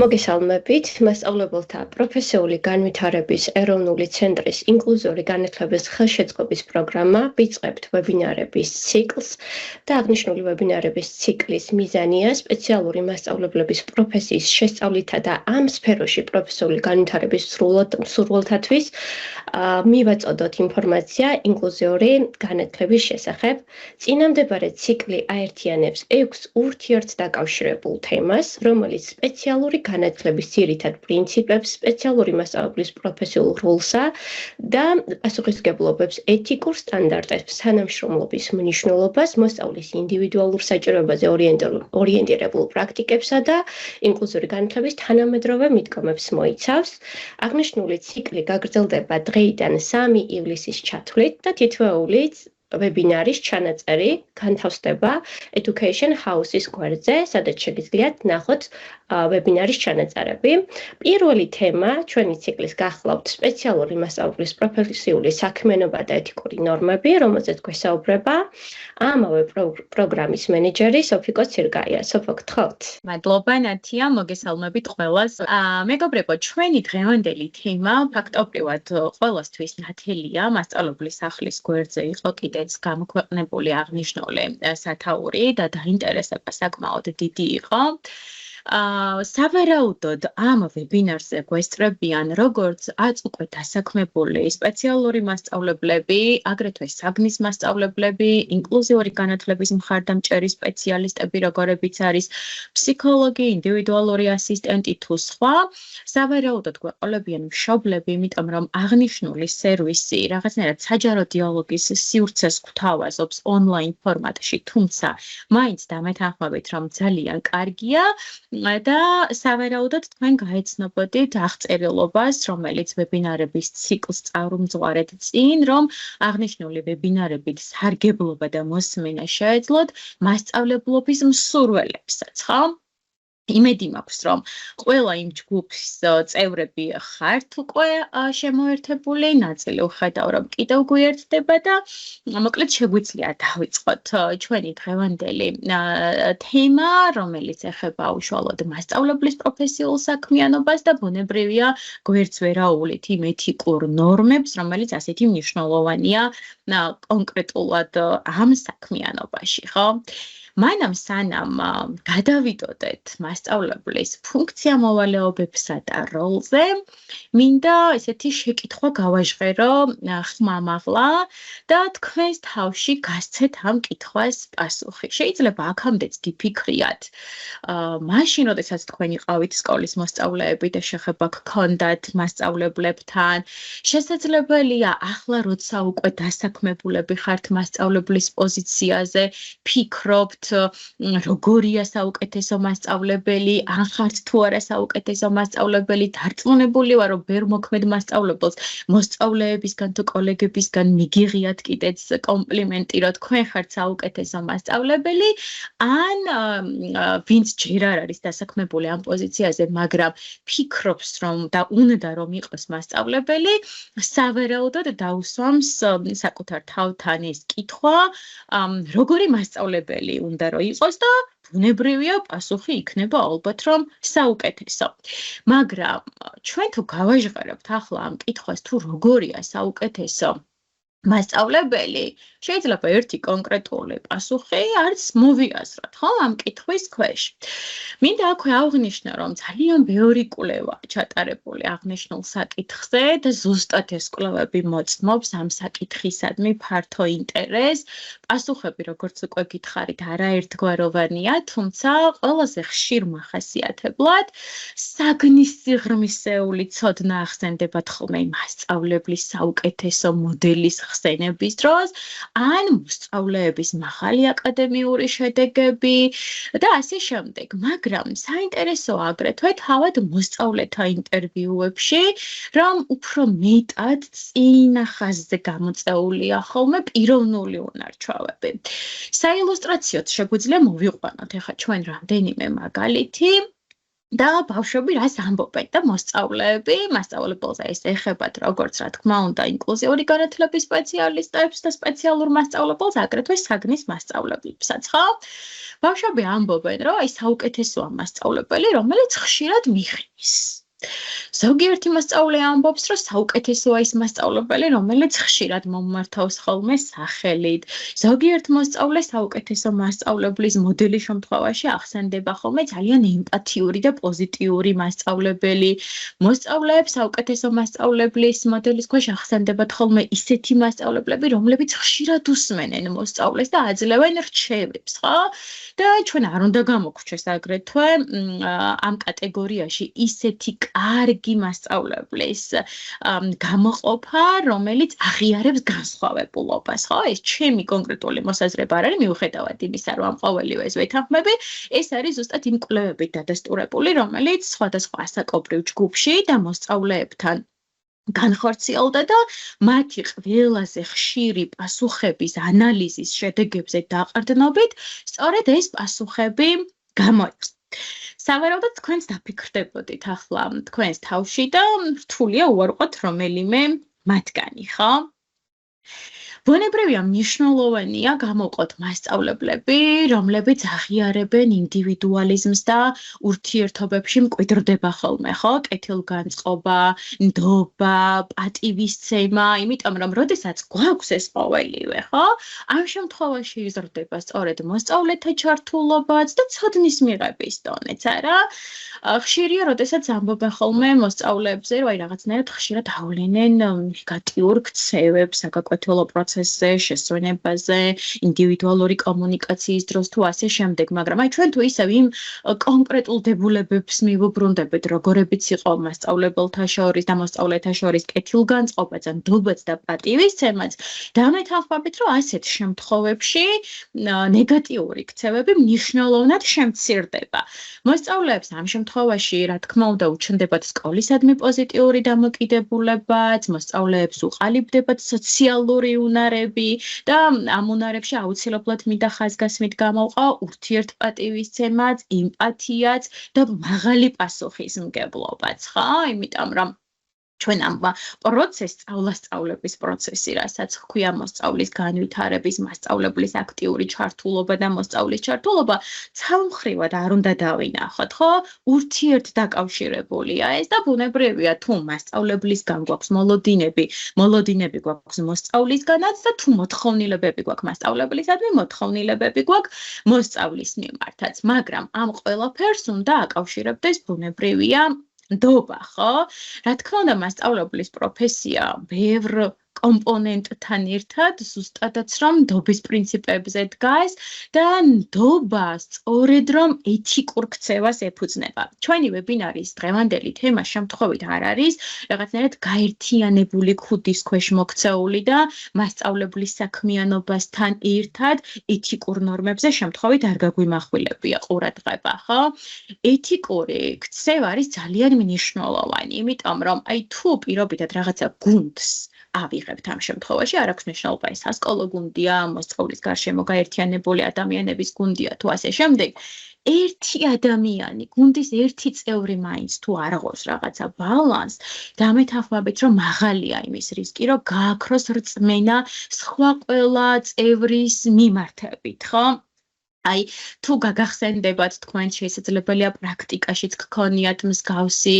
მოგესალმებით, მასწავლებელთა პროფესიული განვითარების ეროვნული ცენტრის ინკლუზიური განათლების ხელშეწყობის პროგრამა ვიწყებთ ვებინარების ციკლს და აღნიშნული ვებინარების ციკლის მიზანია სპეციალური მასწავლებლების პროფესიის შესწავლითა და ამ სფეროში პროფესიული განვითარების მსურველთათვის მივაწოდოთ ინფორმაცია ინკლუზიური განათლების შესახებ. წინამდებარე ციკლი აერთიანებს 6 ურთიერთდაკავშირებულ თემას, რომელიც სპეციალური განათლების ძირითად პრინციპებს, სპეციალური მასწავლებლის პროფესიულ როლსა და პასუხისმგებლობებს, ეთიკურ სტანდარტებს, თანამშრომლობის მნიშვნელობას, მოსწავლის ინდივიდუალურ საჭიროებაზე ორიენტირებულ პრაქტიკებსა და ინკლუზიური განათლების თანამედროვე მიდგომებს მოიცავს. აღნიშნული ციკლი გაგრძელდება დღეიდან 3 ივლისის ჩათვლით და თითოეული ვებინარის ჩანაწერი განთავსდება Education House-ის გვერდზე, სადაც შეგიძლიათ ნახოთ ვებინარის ჩანაწერები. პირველი თემა ჩვენი ციკლის გახლავთ სპეციალური მასწავლებლის პროფესიული საქმიანობა და ეთიკური ნორმები, რომელზეც გვესაუბრება ამავე პროგრამის მენეჯერი სოფიკო ცირგაია. სოფო, გთხოვთ. მადლობა ნათია, მოგესალმებით ყველას. მეგობრებო, ჩვენი დღევანდელი თემა ფაქტობრივად ყველასთვის ნათელია, მასწავლებლის სახლის გვერდზე იყო კიდეც გამოქვეყნებული აღნიშნული სათაური და დაინტერესება საკმაოდ დიდი იყო. სავარაუდოდ ამ ვებინარზე გვესწრებიან როგორც უკვე დასაქმებული სპეციალური მასწავლებლები, აგრეთვე საგნის მასწავლებლები, ინკლუზიური განათლების მხარდამჭერი სპეციალისტები, როგორებიც არის ფსიქოლოგი, ინდივიდუალური ასისტენტი თუ სხვა. სავარაუდოდ გვეყოლებიან მშობლები, იმიტომ რომ აღნიშნული სერვისი რაღაცნაირად საჯარო დიალოგის სივრცეს გვთავაზობს ონლაინ ფორმატში, თუმცა მაინც დამეთანხმებით, რომ ძალიან კარგია. და სავარაუდოდ თქვენ გაეცნობოდით აღწერილობას, რომელიც ვებინარების ციკლს წარუმძღვარეთ წინ, რომ აღნიშნული ვებინარებით სარგებლობა და მოსმენა შეეძლოთ მასწავლებლობის მსურველებსაც, ხო? იმედი მაქვს, რომ ყველა იმ ჯგუფის წევრები ხართ უკვე შემოერთებული, ნაწილი ვხედავ, რომ კიდევ გვიერთდება და მოკლედ შეგვიძლია დავიწყოთ ჩვენი დღევანდელი თემა, რომელიც ეხება უშუალოდ მასწავლებლის პროფესიულ საქმიანობას და ბუნებრივია გვერდს ვერაუვლით იმ ეთიკურ ნორმებს, რომელიც ასეთი მნიშვნელოვანია კონკრეტულად ამ საქმიანობაში, ხო? მანამ სანამ გადავიდოდეთ მასწავლებლის ფუნქცია-მოვალეობებსა და როლზე, მინდა ესეთი შეკითხვა გავაჟღერო ხმამაღლა და თქვენს თავში გასცეთ ამ კითხვას პასუხი. შეიძლება აქამდეც გიფიქრიათ, მაშინ, როდესაც თქვენ იყავით სკოლის მოსწავლეები და შეხება გქონდათ მასწავლებლებთან, შესაძლებელია ახლა, როცა უკვე დასაქმებულები ხართ მასწავლებლის პოზიციაზე, ფიქრობთ როგორია საუკეთესო მასწავლებელი, ან ხართ თუ არა საუკეთესო მასწავლებელი, დარწმუნებული ვარ, რომ ვერ მოქმედ მასწავლებელს მოსწავლეებისგან თუ კოლეგებისგან მიგიღიათ კიდეც კომპლიმენტი, რომ თქვენ ხართ საუკეთესო მასწავლებელი, ან ვინც ჯერ არ არის დასაქმებული ამ პოზიციაზე, მაგრამ ფიქრობს, რომ და უნდა რომ იყოს მასწავლებელი, სავარაუდოდ დაუსვამს საკუთარ თავთან ეს კითხვა, როგორი მასწავლებელი უნდა რომ იყოს და ბუნებრივია პასუხი იქნება ალბათ რომ საუკეთესო. მაგრამ ჩვენ თუ გავაჟღერებთ ახლა ამ კითხვას თუ როგორია საუკეთესო მასწავლებელი, შეიძლება ერთი კონკრეტული პასუხი არც მოვიაზროთ, ხო, ამ კითხვის ქვეშ. მინდა აქვე აღვნიშნო, რომ ძალიან ბევრი კვლევა ჩატარებული აღნიშნულ საკითხზე და ზუსტად ეს კვლევები მოწმობს ამ საკითხისადმი ფართო ინტერესს. პასუხები, როგორც უკვე გითხარით, არაერთგვაროვანია, თუმცა ყველაზე ხშირ მახასიათებლად საგნის სიღრმისეული ცოდნა ახსენდებათ ხოლმე მასწავლებლის საუკეთესო მოდელის ხსენების დროს, ან მოსწავლეების მაღალი აკადემიური შედეგები და ასე შემდეგ. მაგრამ საინტერესოა აგრეთვე თავად მოსწავლეთა ინტერვიუებში, რომ უფრო მეტად წინა ხაზზე გამოწეულია ხოლმე პიროვნული უნარჩვევები. საილუსტრაციოდ შეგვიძლია მოვიყვანოთ ახლა ჩვენ რამდენიმე მაგალითი. და ბავშვები რას ამბობენ და მოსწავლეები მასწავლებელს ეს ეხებათ როგორც რა თქმა უნდა ინკლუზიური განათლების სპეციალისტებს და სპეციალურ მასწავლებელს აგრეთვე საგნის მასწავლებლებსაც ხო ბავშვები ამბობენ რომ აი საუკეთესოა მასწავლებელი რომელიც ხშირად მიხრის ზოგიერთი მასწავლე ამბობს რომ საუკეთესოა ის მასწავლებელი რომელიც ხშირად მომმართავს ხოლმე სახელით ზოგიერთ მოსწავლეს საუკეთესო მასწავლებლის მოდელის შემთხვევაში ახსენდება ხოლმე ძალიან ემპათიური და პოზიტიური მასწავლებელი მოსწავლეებს საუკეთესო მასწავლებლის მოდელის ქვეშ ახსენდებათ ხოლმე ისეთი მასწავლებლები რომლებიც ხშირად უსმენენ მოსწავლეს და აძლევენ რჩევებს ხო და ჩვენ არ უნდა გამოგვრჩეს აგრეთვე ამ კატეგორიაში ისეთი კარგი მასწავლებლის გამოყოფა, რომელიც აღიარებს განსხვავებულობას, ხო? ეს ჩემი კონკრეტული მოსაზრება არ არის, მიუხედავად იმისა, რომ ამ ყოველივეს ვეთანხმები, ეს არის ზუსტად იმ კვლევებით დადასტურებული, რომელიც სხვადასხვა ასაკობრივ ჯგუფში და მოსწავლეებთან განხორციელდა და მათი ყველაზე ხშირი პასუხების ანალიზის შედეგებზე დაყრდნობით, სწორედ ეს პასუხები გამოიცა. სავარაუდოდ თქვენს დაფიქრდებოდით ახლა თქვენს თავში და რთულია უარყოთ რომელიმე მათგანი, ხო? ბუნებრივია მნიშვნელოვანია გამოვყოთ მასწავლებლები, რომლებიც აღიარებენ ინდივიდუალიზმს და ურთიერთობებში მკვიდრდება ხოლმე, ხო? კეთილგანწყობა, ნდობა, პატივისცემა, იმიტომ რომ როდესაც გვაქვს ეს ყოველივე, ხო? ამ შემთხვევაში იზრდება სწორედ მოსწავლეთა ჩართულობაც და ცოდნის მიღების დონეც, არა? ხშირია, როდესაც ამბობენ ხოლმე მოსწავლეებზე, რომ აი რაღაცნაირად ხშირად ავლენენ ნეგატიურ ქცევებს საგაკვეთილო პროცესზე, შესვენებაზე, ინდივიდუალური კომუნიკაციის დროს თუ ასე შემდეგ, მაგრამ აი ჩვენ თუ ისევ იმ კონკრეტულ დებულებებს მივუბრუნდებით, როგორებიც იყო მასწავლებელთა შორის და მოსწავლეთა შორის კეთილგანწყობაც, ნდობაც და პატივისცემაც, დამეთანხმებით, რომ ასეთ შემთხვევებში ნეგატიური ქცევები მნიშვნელოვნად შემცირდება. მოსწავლეებს ამ შემთხვევაში, რა თქმა უნდა, უჩნდებათ სკოლისადმი პოზიტიური დამოკიდებულებაც, მოსწავლეებს უყალიბდებათ სოციალური უნარები და ამ უნარებში აუცილებლად მინდა ხაზგასმით გამოვყო ურთიერთპატივისცემაც, ემპათიაც და მაღალი პასუხისმგებლობაც, ხო? იმიტომ რომ ჩვენ ამ პროცესს, სწავლასწავლების პროცესი, რასაც ჰქვია მოსწავლის განვითარების, მასწავლებლის აქტიური ჩართულობა და მოსწავლის ჩართულობა, ცალმხრივად არ უნდა დავინახოთ, ხო? ურთიერთდაკავშირებულია ეს და ბუნებრივია, თუ მასწავლებლისგან გვაქვს მოლოდინები გვაქვს მოსწავლისგანაც და თუ მოთხოვნილებები გვაქვს მასწავლებლისადმი, მოთხოვნილებები გვაქვს მოსწავლის მიმართაც, მაგრამ ამ ყველაფერს უნდა აკავშირებდეს ბუნებრივია ნდობა, ხო? რა თქმა უნდა, მასწავლებლის პროფესია ბევრ კომპონენტთან ერთად, ზუსტადაც რომ ნდობის პრინციპებზე დგას და ნდობა სწორედ რომ ეთიკურ ქცევას ეფუძნება. ჩვენი ვებინარის დღევანდელი თემა შემთხვევით არ არის რაღაცნაირად გაერთიანებული ქუდის ქვეშ მოქცეული და მასწავლებლის საქმიანობასთან ერთად ეთიკურ ნორმებზე შემთხვევით არ გაგვიმახვილებია ყურადღება, ხო? ეთიკური ქცევა არის ძალიან მნიშვნელოვანი, იმიტომ რომ აი თუ პირობითად რაღაცა გუნდს ავიღებთ ამ შემთხვევაში, არ აქვს მნიშვნელობა ეს სასკოლო გუნდია, მოსწავლის გარშემო გაერთიანებული ადამიანების გუნდია თუ ასე შემდეგ. ერთი ადამიანი, გუნდის ერთი წევრი მაინც თუ არ აღვავს რაღაცა ბალანსს, დამეთანხმებით, რომ მაღალია იმის რისკი, რომ გააქროს რწმენა სხვა ყველა წევრის მიმართებით, ხო? აი, თუ გაგახსენდებათ თქვენ შესაძლებელია პრაქტიკაშიც გქონიათ მსგავსი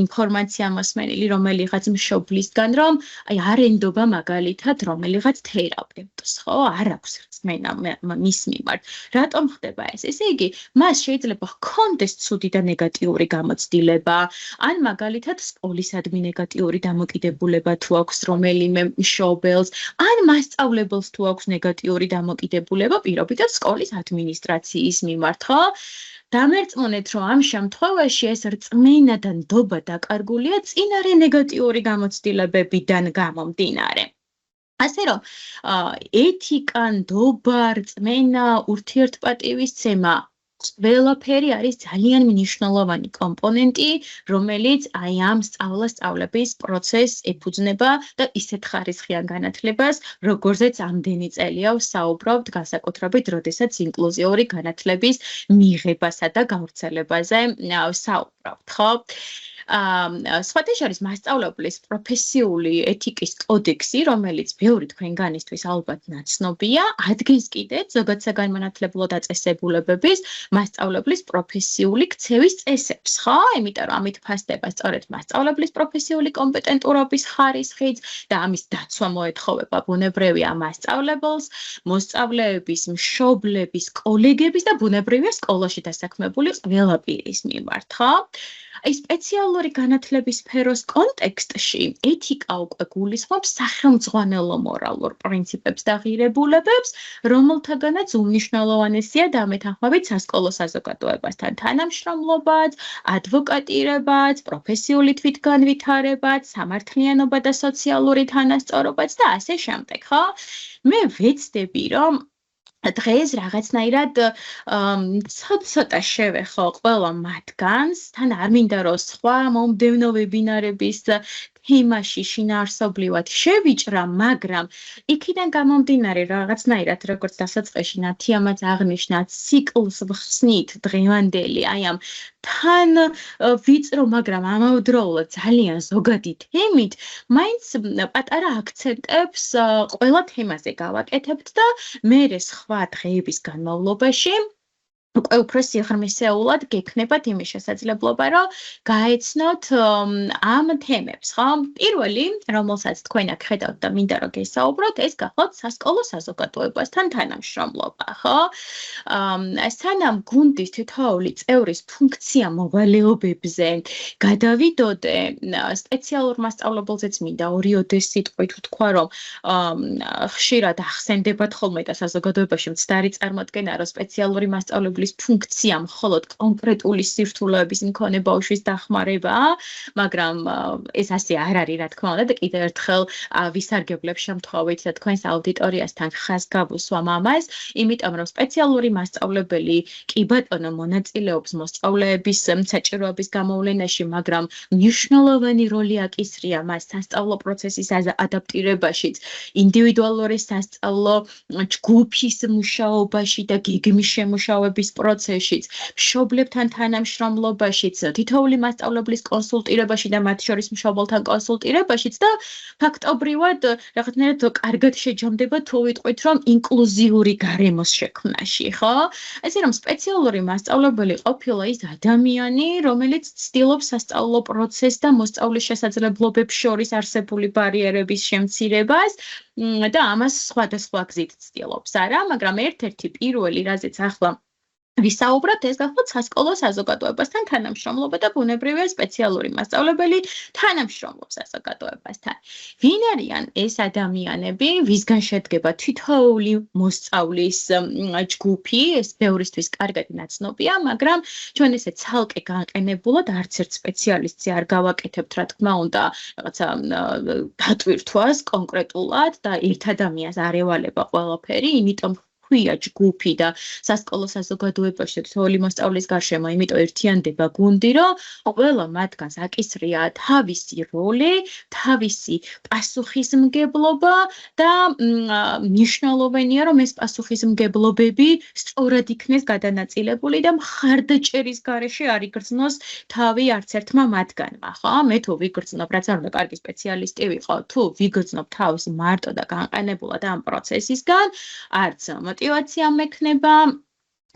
ინფორმაცია მოსმენილი რომელიღაც მშობლისგან, რომ აი არ ენდობა მაგალითად რომელიღაც თერაპევტს, ხო? არ აქვს რწმენა მის მიმართ. რატომ ხდება ეს? ესე იგი, მას შეიძლება ჰქონდეს ცუდი და ნეგატიური გამოცდილება, ან მაგალითად სკოლისადმი ნეგატიური დამოკიდებულება თუ აქვს რომელიმე მშობელს, ან მასწავლებელს თუ აქვს ნეგატიური დამოკიდებულება პირობითად სკოლის ადმინისტრაციის მიმართ, ხო? დამერწმუნეთ, რომ ამ შემთხვევაში ეს რწმენა და ნდობა დაკარგულია წინარე ნეგატიური გამოცდილებებიდან გამომდინარე. ასე რომ, ეთიკა, ნდობა, რწმენა, ურთიერთპატივისცემა ყველაფერი არის ძალიან მნიშვნელოვანი კომპონენტი, რომელიც აი ამ სწავლების პროცესს ეფუძნება და ისეთ ხარისხიან განათლებას, როგორზეც ამდენი წელია ვსაუბრობთ, განსაკუთრებით, როდესაც ინკლუზიური განათლების მიღებასა და გავრცელებაზე ვსაუბრობთ, ხო? სხვათა შორის მასწავლებლის პროფესიული ეთიკის კოდექსი, რომელიც ბევრი თქვენგანისთვის ალბათ ნაცნობია, ადგენს კიდეც ზოგად საგანმანათლებლო დაწესებულებების მასწავლებლის პროფესიული ქცევის წესებს, ხო? იმიტომ რომ ამით ფასდება სწორედ მასწავლებლის პროფესიული კომპეტენტურობის ხარისხიც და ამის დაცვა მოეთხოვება ბუნებრივია მასწავლებელს, მოსწავლეების, მშობლების, კოლეგების და ბუნებრივია სკოლაში დასაქმებული ყველა პირის მიმართ, ხო? აი სპეციალური განათლების სფეროს კონტექსტში ეთიკა უკვე გულისხმობს სახელმძღვანელო მორალურ პრინციპებს და ღირებულებებს, რომელთაგანაც უმნიშვნელოვანესია დამეთანხმებით სასკოლო საზოგადოებასთან თანამშრომლობაც, ადვოკატირებაც, პროფესიული თვითგანვითარებაც, სამართლიანობა და სოციალური თანასწორობაც და ასე შემდეგ, ხო? მე ვეცდები, რომ დღეს რაღაცნაირად ცოტა შევეხო ყველა მათგანს, თან არ მინდა რომ სხვა მომდევნო ვებინარების თემაში შინაარსობრივად შევიჭრა, მაგრამ იქიდან გამომდინარე რაღაცნაირად როგორც დასაწყისში ნათიამაც აღნიშნა ციკლს ვხსნით დღევანდელი აი ამ თან ვიწრო, მაგრამ ამავდროულად ძალიან ზოგადი თემით, მაინც პატარა აქცენტებს ყველა თემაზე გავაკეთებთ და მერე სხვა დღეების განმავლობაში უკვე უფრო სიღრმისეულად გექნებათ იმის შესაძლებლობა, რომ გაეცნოთ ამ თემებს, ხო? პირველი, რომელსაც თქვენ აქ ხედავთ და მინდა რომ გესაუბროთ, ეს გახლავთ სასკოლო საზოგადოებასთან თანამშრომლობა, ხო? სანამ გუნდის თითოეული წევრის ფუნქცია მოვალეობებზე გადავიდოდე, სპეციალურ მასწავლებელზეც მინდა ორიოდეს სიტყვით ვთქვა, რომ ხშირად ახსენდებათ ხოლმე და საზოგადოებაში მცდარი წარმოდგენა, რომ სპეციალური მასწავლებლის ფუნქცია მხოლოდ კონკრეტული სირთულეების მქონე ბავშვის დახმარებაა, მაგრამ ეს ასე არ არის, რა თქმა უნდა, და კიდევ ერთხელ ვისარგებლებ შემთხვევით თქვენს აუდიტორიასთან ხაზ გავუსვამ ამას, იმიტომ რომ სპეციალური მასწავლებელი კი ბატონო მონაწილეობს მოსწავლეების საჭიროების გამოვლენაში, მაგრამ მნიშვნელოვანი როლი აკისრია მას სასწავლო პროცესის ადაპტირებაშიც, ინდივიდუალური სასწავლო ჯგუფის მუშაობაში და გეგმის შემუშავების პროცესშიც, მშობლებთან თანამშრომლობაშიც, თითოეული მასწავლებლის კონსულტირებაში და მათ შორის მშობელთან კონსულტირებაშიც და ფაქტობრივად რაღაცნაირად კარგად შეჯამდება თუ ვიტყვით, რომ ინკლუზიური გარემოს შექმნაში, ხო? ესე რომ სპეციალური მასწავლებელი ყოფილა ის ადამიანი, რომელიც ცდილობს სასწავლო პროცესს და მოსწავლის შესაძლებლობებს შორის არსებული ბარიერების შემცირებას და ამას სხვადასხვა გზით ცდილობს, არა, მაგრამ ერთ-ერთი პირველი, რაზეც ახლა ვისაუბროთ, ეს გახლავთ სასკოლო საზოგადოებასთან თანამშრომლობა და ბუნებრივია სპეციალური მასწავლებელი თანამშრომლობს საზოგადოებასთან. ვინ არიან ეს ადამიანები, ვისგან შედგება თითოეული მოსწავლის ჯგუფი, ეს ბევრისთვის კარგად ნაცნობია, მაგრამ ჩვენ ესე ცალკე განყენებულად არც ერთ სპეციალისტს არ გავაკეთებთ, რა თქმა უნდა, რაღაცა დატვირთვას კონკრეტულად და ერთ ადამიანს არ ევალება ყველაფერი, იმიტომ ქვია ჯგუფი და სასკოლო საზოგადოებაში თითოეული მოსწავლის გარშემო, იმიტომ ერთიანდება გუნდი, რომ ყველა მათგანს აკისრია თავისი როლი, თავისი პასუხისმგებლობა და მნიშვნელოვანია, რომ ეს პასუხისმგებლობები სწორად იქნეს გადანაწილებული და მხარდაჭერის გარეშე არ იგრძნოს თავი არც ერთმა მათგანმა, ხო? მე თუ ვიგრძნობ, რაც არ უნდა კარგი სპეციალისტი ვიყო, თუ ვიგრძნობ თავს მარტო და განყენებულად ამ პროცესისგან, არც мотивация მექნება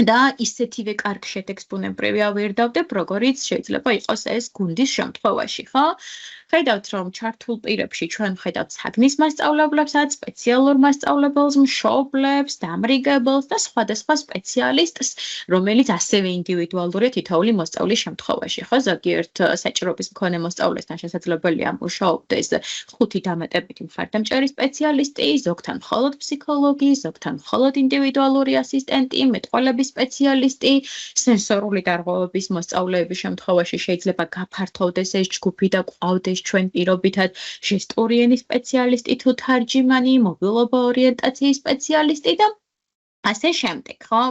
და ისეთივე კარგ შედეგს ბუნებრივია ვერ დავდებ, როგორიც შეიძლება იყოს ეს გუნდის შემთხვევაში, ხო? ხედავთ, რომ ჩართულ პირებში ჩვენ ვხედავთ საგნის მასწავლებლებსაც, სპეციალურ მასწავლებელს, მშობლებს, დამრიგებელს და სხვადასხვა სპეციალისტს, რომელიც ასევე ინდივიდუალურია თითოეული მოსწავლის შემთხვევაში, ხო? ზოგიერთ საჭიროების მქონე მოსწავლესთან შესაძლებელია მუშაობდეს 5 დამატებითი მხარდამჭერი სპეციალისტი, ზოგთან მხოლოდ ფსიქოლოგი, ზოგთან მხოლოდ ინდივიდუალური ასისტენტი, მეტყველების სპეციალისტი, სენსორული დარღვევების მოსწავლეების შემთხვევაში შეიძლება გაფართოვდეს ეს ჯგუფი და ყავდეს ჩვენ პირობითად ჟესტური ენის სპეციალისტი თუ თარჯიმანი, მობილობა ორიენტაციის სპეციალისტი და ასე შემდეგ, ხო?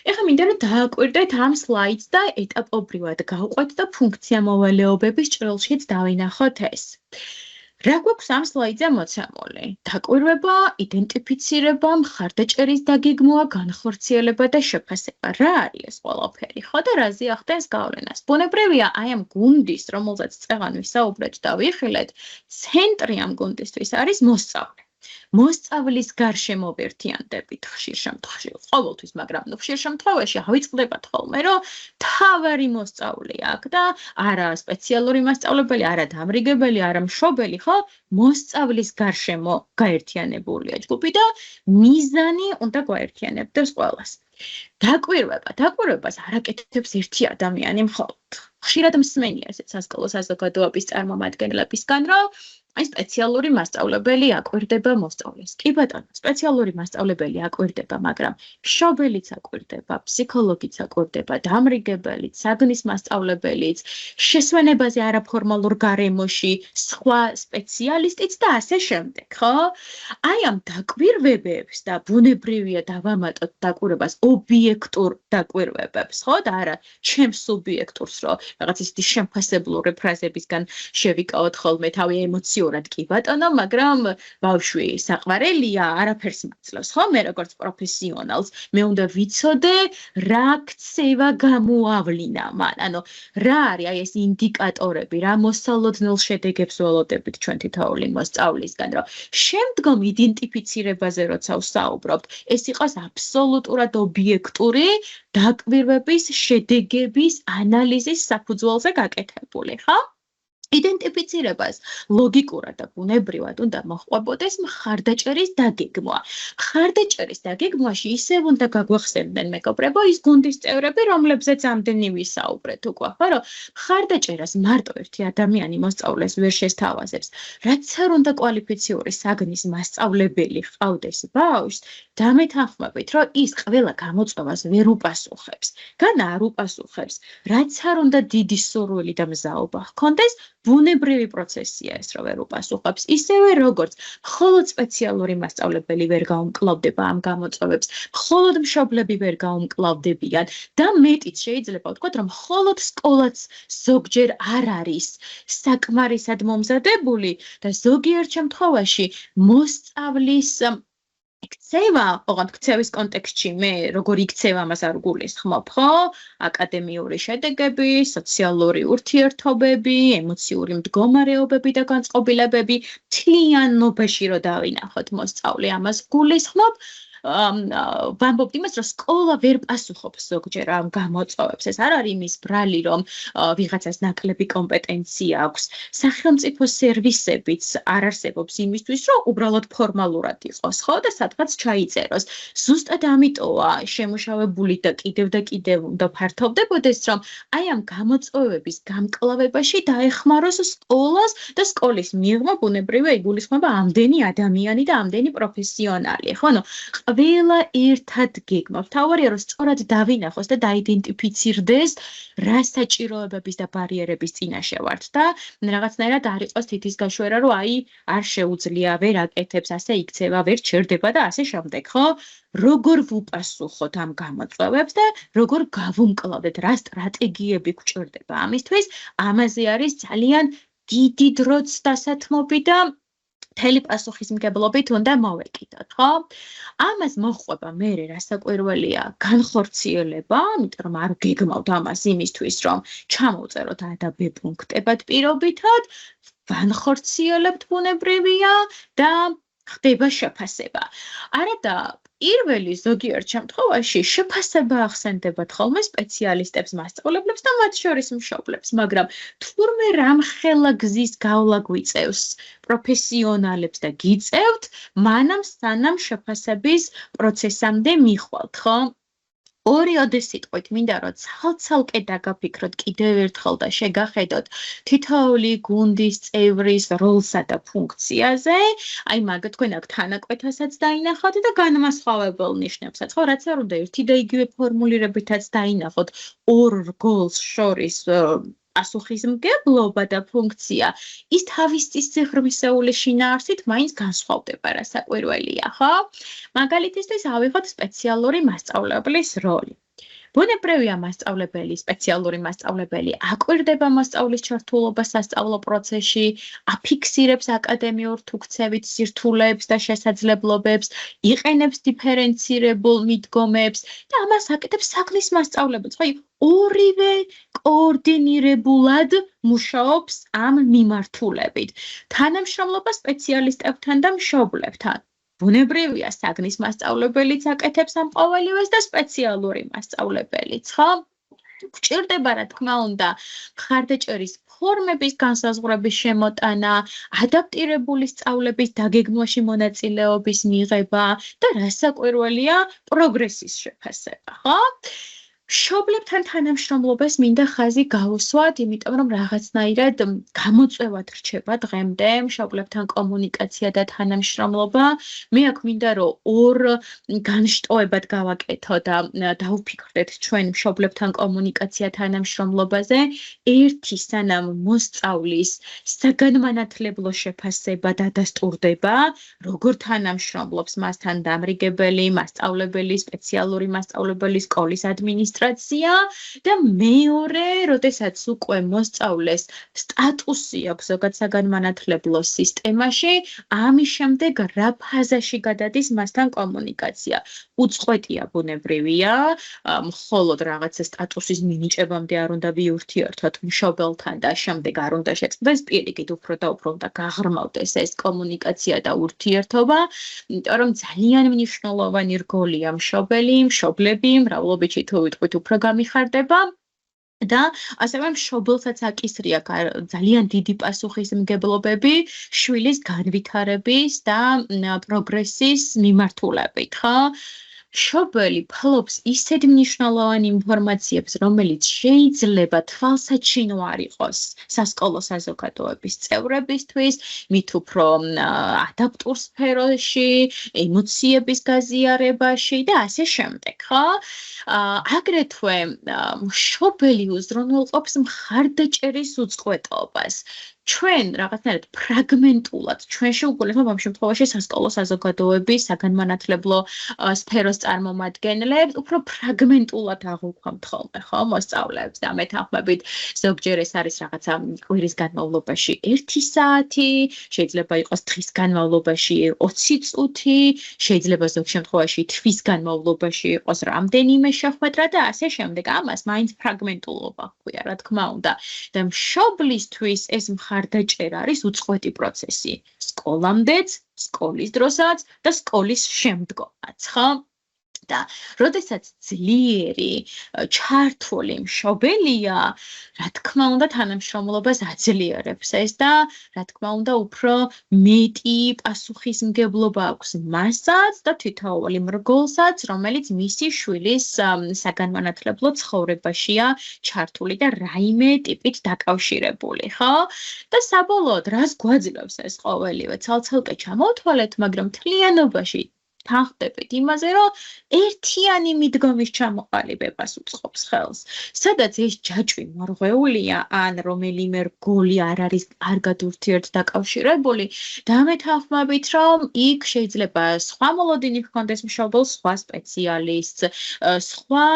ეხლა მინდა რომ დააკვირდეთ ამ სლაიდს და ეტაპობრივად გავყვეთ და ფუნქცია მოვალეობების ჭრილშიც დავინახოთ ეს. რა გვაქვს ამ სლაიდზე მოცემული? დაკვირვება, იდენტიფიცირება, მხარდაჭერის დაგეგმვა, განხორციელება და შეფასება. რა არის ეს ყველაფერი? ხო და რაზე ახდენს გავლენას? ბუნებრივია, აი ამ გუნდის, რომელზეც წეღან ვისაუბრეთ და ვიხილეთ, ცენტრი ამ გუნდისთვის არის მოსწავლე. მოსწავლის გარშემო ვერთიანდებით ხშირ შემთხვევაში, ყოველთვის, მაგრამ ხშირ შემთხვევაში ავიწყდებათ ხოლმე, რომ თავარი მოსწავლე აქ და არა სპეციალური მასწავლებელი, არა დამრიგებელი, არა მშობელი, ხო? მოსწავლის გარშემო გაერთიანებულია ჯგუფი და მიზანი უნდა გაერთიანებდეს ყველას. დაკვირვებას არ აკეთებს ერთი ადამიანი მხოლოდ. ხშირად მსმენია ესეც სასკოლო საზოგადოების წარმომადგენლებისგან, რომ აი სპეციალური მასწავლებელი აკვირდება მოსწავლეს. კი ბატონო, სპეციალური მასწავლებელი აკვირდება, მაგრამ მშობელიც აკვირდება, ფსიქოლოგიც აკვირდება, დამრიგებელიც, საგნის მასწავლებელიც, შესვენებაზე არაფორმალურ გარემოში, სხვა სპეციალისტიც და ასე შემდეგ, ხო? აი ამ დაკვირვებებს და ბუნებრივია დავამატოთ დაკვირვებას ობიექტურ დაკვირვებებს, ხო? და არა ჩემ სუბიექტურს, რომ რაღაც ისეთი შემფასებლური ფრაზებისგან შევიკავოთ ხოლმე თავი ემოციურად კი ბატონო, მაგრამ ბავშვი საყვარელია, არაფერს მაძლევს, ხო? მე როგორც პროფესიონალს, მე უნდა ვიცოდე რა ქცევა გამოავლინა მან. ანუ რა არის აი ეს ინდიკატორები, რა მოსალოდნელ შედეგებს ველოდებით ჩვენ თითოეული მოსწავლისგან, რომ შემდგომ იდენტიფიცირებაზე როცა ვსაუბრობთ, ეს იყოს აბსოლუტურად ობიექტური დაკვირვების შედეგების ანალიზის საფუძველზე გაკეთებული, ხო? იდენტიფიცირებას ლოგიკურად და ბუნებრივად უნდა მოჰყვებოდეს მხარდაჭერის დაგეგმვა. მხარდაჭერის დაგეგმვაში ისევ უნდა გაგვახსენდნენ მეგობრებო ის გუნდის წევრები, რომლებზეც ამდენი ვისაუბრეთ უკვე, ხო, რომ მხარდაჭერას მარტო ერთი ადამიანი მოსწავლეს ვერ შესთავაზებს. რაც არ უნდა კვალიფიციური საგნის მასწავლებელი ჰყავდეს ბავშვს, დამეთანხმებით, რომ ის ყველა გამოწვევას ვერ უპასუხებს. გან არ უპასუხებს, რაც არ უნდა დიდი სურვილი და მზაობა ჰქონდეს, ბუნებრივი პროცესია ეს, რომ ვერ უპასუხებს. ისევე როგორც მხოლოდ სპეციალური მასწავლებელი ვერ გაუმკლავდება ამ გამოწვევებს, მხოლოდ მშობლები ვერ გაუმკლავდებიან და მეტიც შეიძლება ვთქვათ, რომ მხოლოდ სკოლაც ზოგჯერ არ არის საკმარისად მომზადებული და ზოგიერთ შემთხვევაში მოსწავლის იქცევა, ოღონდ ქცევის კონტექსტში მე როგორ იქცევა ამას არ გულისხმობ, ხო? აკადემიური შედეგები, სოციალური ურთიერთობები, ემოციური მდგომარეობები და განწყობილებები, მთლიანობაში რომ დავინახოთ მოსწავლე ამას გულისხმობ. ვამბობთ იმას, რომ სკოლა ვერ პასუხობს ზოგჯერ ამ გამოწვევებს. ეს არ არის იმის ბრალი, რომ ვიღაცას ნაკლები კომპეტენცია აქვს. სახელმწიფო სერვისებიც არ არსებობს იმისთვის, რომ უბრალოდ ფორმალურად იყოს, ხო? და სადღაც ჩაიწეროს. ზუსტად ამიტომა შემუშავებული და კიდევ უნდა ფართოვდებოდეს, რომ აი ამ გამოწვევების გამკლავებაში დაეხმაროს სკოლას და სკოლის მიღმა ბუნებრივია იგულისხმება ამდენი ადამიანი და ამდენი პროფესიონალი, ხო? ყველა ერთად გეგმავს. თავარია რომ სწორად დავინახოს და დაიდენტიფიცირდეს რა საჭიროებების და ბარიერების წინაშე ვართ და რაღაცნაირად არ იყოს თითის გაშვერა, რომ აი არ შეუძლია, ვერ აკეთებს, ასე იქცევა, ვერ ჩერდება და ასე შემდეგ, ხო? როგორ ვუპასუხოთ ამ გამოწვევებს და როგორ გავუმკლავდეთ, რა სტრატეგიები გვჭირდება ამისთვის, ამაზე არის ძალიან დიდი დროც დასათმობი და მთელი პასუხისმგებლობით უნდა მოვეკიდოთ, ხო? ამას მოჰყვება მერე რასაკვირველია განხორციელება, იმიტომ რომ არ გეგმავთ ამას იმისთვის, რომ ჩამოვწეროთ A და B პუნქტებად პირობითად, განხორციელებთ ბუნებრივია და ხდება შეფასება. არადა პირველი ზოგიერთ შემთხვევაში შეფასება ახსენდებათ ხოლმე სპეციალისტებს, მასწავლებლებს და მათ შორის მშობლებს, მაგრამ თურმე რამხელა გზის გავლა გვიწევს პროფესიონალებს და გიწევთ, მანამ სანამ შეფასების პროცესამდე მიხვალთ, ხო? ორიოდე სიტყვით მინდა რომ ცალ-ცალკე დაგაფიქროთ კიდევ ერთხელ და შეგახედოთ თითოეული გუნდის წევრის როლსა და ფუნქციაზე, აი მაგ თქვენ აქ თანაკვეთასაც დაინახოთ და განმასხვავებელ ნიშნებსაც, ხო, რაც არ უნდა ერთი და იგივე ფორმულირებითაც დაინახოთ ორ რგოლს შორის პასუხისმგებლობა და ფუნქცია ის თავის ციხრმისეული შინაარსით მაინც განსხვავდება, რა საკვირველია, ხო? მაგალითისთვის ავიღოთ სპეციალური მასწავლებლის როლი. ბუნებრივია მასწავლებელი, სპეციალური მასწავლებელი აკვირდება მოსწავლის ჩართულობას სასწავლო პროცესში, აფიქსირებს აკადემიურ თუ ქცევით სირთულეებს და შესაძლებლობებს, იყენებს დიფერენცირებულ მიდგომებს და ამას აკეთებს საგნის მასწავლებელიც. ხო, ორივე კოორდინირებულად მუშაობს ამ მიმართულებით. თანამშრომლობა სპეციალისტებთან და მშობლებთან. ბუნებრივია საგნის მასწავლებელიც აკეთებს ამ ყოველივეს და სპეციალური მასწავლებელიც, ხო? გვჭირდება, რა თქმა უნდა, მხარდაჭერის ფორმების განსაზღვრების შემოტანა, ადაპტირებული სწავლების დაგეგმვაში მონაწილეობის მიღება და რასაკვირველია, პროგრესის შეფასება, ხო? მშობლებთან თანამშრომლობას მინდა ხაზი გავუსვათ, იმიტომ რომ რაღაცნაირად გამოწვევად რჩება დღემდე მშობლებთან კომუნიკაცია და თანამშრომლობა. მე აქ მინდა რომ ორ განშტოებად გავაკეთო და დავფიქრდეთ ჩვენ მშობლებთან კომუნიკაცია თანამშრომლობაზე. ერთი, სანამ მოსწავლის საგანმანათლებლო შეფასება დადასტურდება, როგორ თანამშრომლობს მასთან დამრიგებელი, მასწავლებელი, სპეციალური მასწავლებელი, სკოლის ადმინისტრაცია და მეორე, როდესაც უკვე მოსწავლეს სტატუსი აქვს ზოგად საგანმანათლებლო სისტემაში, ამის შემდეგ რა ფაზაში გადადის მასთან კომუნიკაცია. უწყვეტია ბუნებრივია, მხოლოდ რაღაცა სტატუსის მინიჭებამდე არ უნდა ვიურთიერთოთ მშობელთან და შემდეგ არ უნდა შეწყდეს, პირიქით უფრო და უფრო უნდა გაღრმავდეს ეს კომუნიკაცია და ურთიერთობა, იმიტომ რომ ძალიან მნიშვნელოვანი რგოლია მშობლები, მრავლობითი თუ ვიტყვით უფრო გამიხარდება და ასევე მშობელსაც აკისრია ძალიან დიდი პასუხისმგებლობები შვილის განვითარების და პროგრესის მიმართულებით, ხო? მშობელი ფლობს ისეთ მნიშვნელოვან ინფორმაციებს, რომელიც შეიძლება თვალსაჩინო არ იყოს სასკოლო საზოგადოების წევრებისთვის, მით უფრო ადაპტურ სფეროში, ემოციების გაზიარებაში და ასე შემდეგ, ხო? აგრეთვე მშობელი უზრუნველყოფს მხარდაჭერის უწყვეტობას. ჩვენ რაღაცნაირად ფრაგმენტულად ჩვენში უგულისხმობ ამ შემთხვევაში სასკოლო საზოგადოების საგანმანათლებლო სფეროს წარმომადგენლებს უფრო ფრაგმენტულად აღვქვამთ ხოლმე, ხო, მოსწავლეებს და მეთანხმებით ზოგჯერ ეს არის რაღაცა კვირის განმავლობაში 1 საათი, შეიძლება იყოს დღის განმავლობაში 20 წუთი, შეიძლება ზოგ შემთხვევაში თვის განმავლობაში იყოს რამდენიმე შეხვედრა და ასე შემდეგ. ამას მაინც ფრაგმენტულობა ჰქვია, რა თქმა უნდა. და მშობლისთვის ეს მხარდაჭერა არის უწყვეტი პროცესი. სკოლამდეც, სკოლის დროსაც და სკოლის შემდგომაც, ხო? და როდესაც ძლიერი ჩართული მშობელია, რა თქმა უნდა თანამშრომლობას აძლიერებს ეს და რა თქმა უნდა უფრო მეტი პასუხისმგებლობა აქვს მასაც და თითოეულ მრგოლსაც, რომელიც მისი შვილის საგანმანათლებლო ცხოვრებაშია ჩართული და რაიმე ტიპით დაკავშირებული, ხო? და საბოლოოდ რას გვაძლევს ეს ყოველივე? ცალ-ცალკე ჩამოვთვალეთ, მაგრამ მთლიანობაში თანხდებით იმაზე, რომ ერთიანი მიდგომის ჩამოყალიბებას უწყობს ხელს. სადაც ეს ჯაჭვი მორღვეულია, ან რომელიმე რგოლი არ არის კარგად ურთიერთდაკავშირებული, დამეთანხმებით, რომ იქ შეიძლება სხვა მოლოდინი ჰქონდეს მშობელს, სხვა სპეციალისტს, სხვა,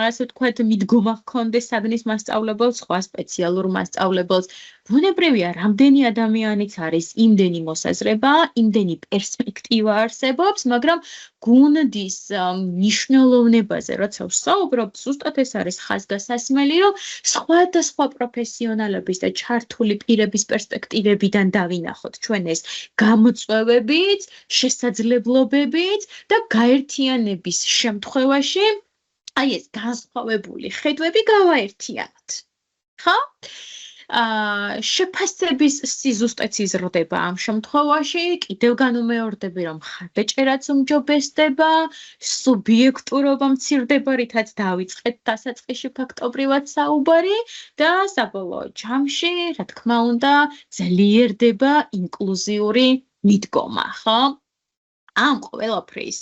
ასე ვთქვათ, მიდგომა ჰქონდეს საგნის მასწავლებელს, სხვა სპეციალურ მასწავლებელს. ბუნებრივია, რამდენი ადამიანიც არის, იმდენი მოსაზრება, იმდენი პერსპექტივა არსებობს, მაგრამ გუნდის მნიშვნელოვნებაზე, როცა ვსაუბრობ, ზუსტად ეს არის ხაზგასასმელი, რომ სხვადასხვა პროფესიონალების და ჩართული პირების პერსპექტივებიდან დავინახოთ ჩვენ ეს გამოწვევებიც, შესაძლებლობებიც და გაერთიანების შემთხვევაში აი ეს განსხვავებული ხედვები გავაერთიანოთ. ხო? შეფასების სიზუსტეც იზრდება ამ შემთხვევაში, კიდევ განუმეორდები, რომ მხარდაჭერაც უმჯობესდება, სუბიექტურობა მცირდება, რითაც დავიწყეთ დასაწყისში ფაქტობრივად საუბარი და საბოლოო ჯამში, რა თქმა უნდა, ძლიერდება ინკლუზიური მიდგომა, ხო? ამ ყველაფრის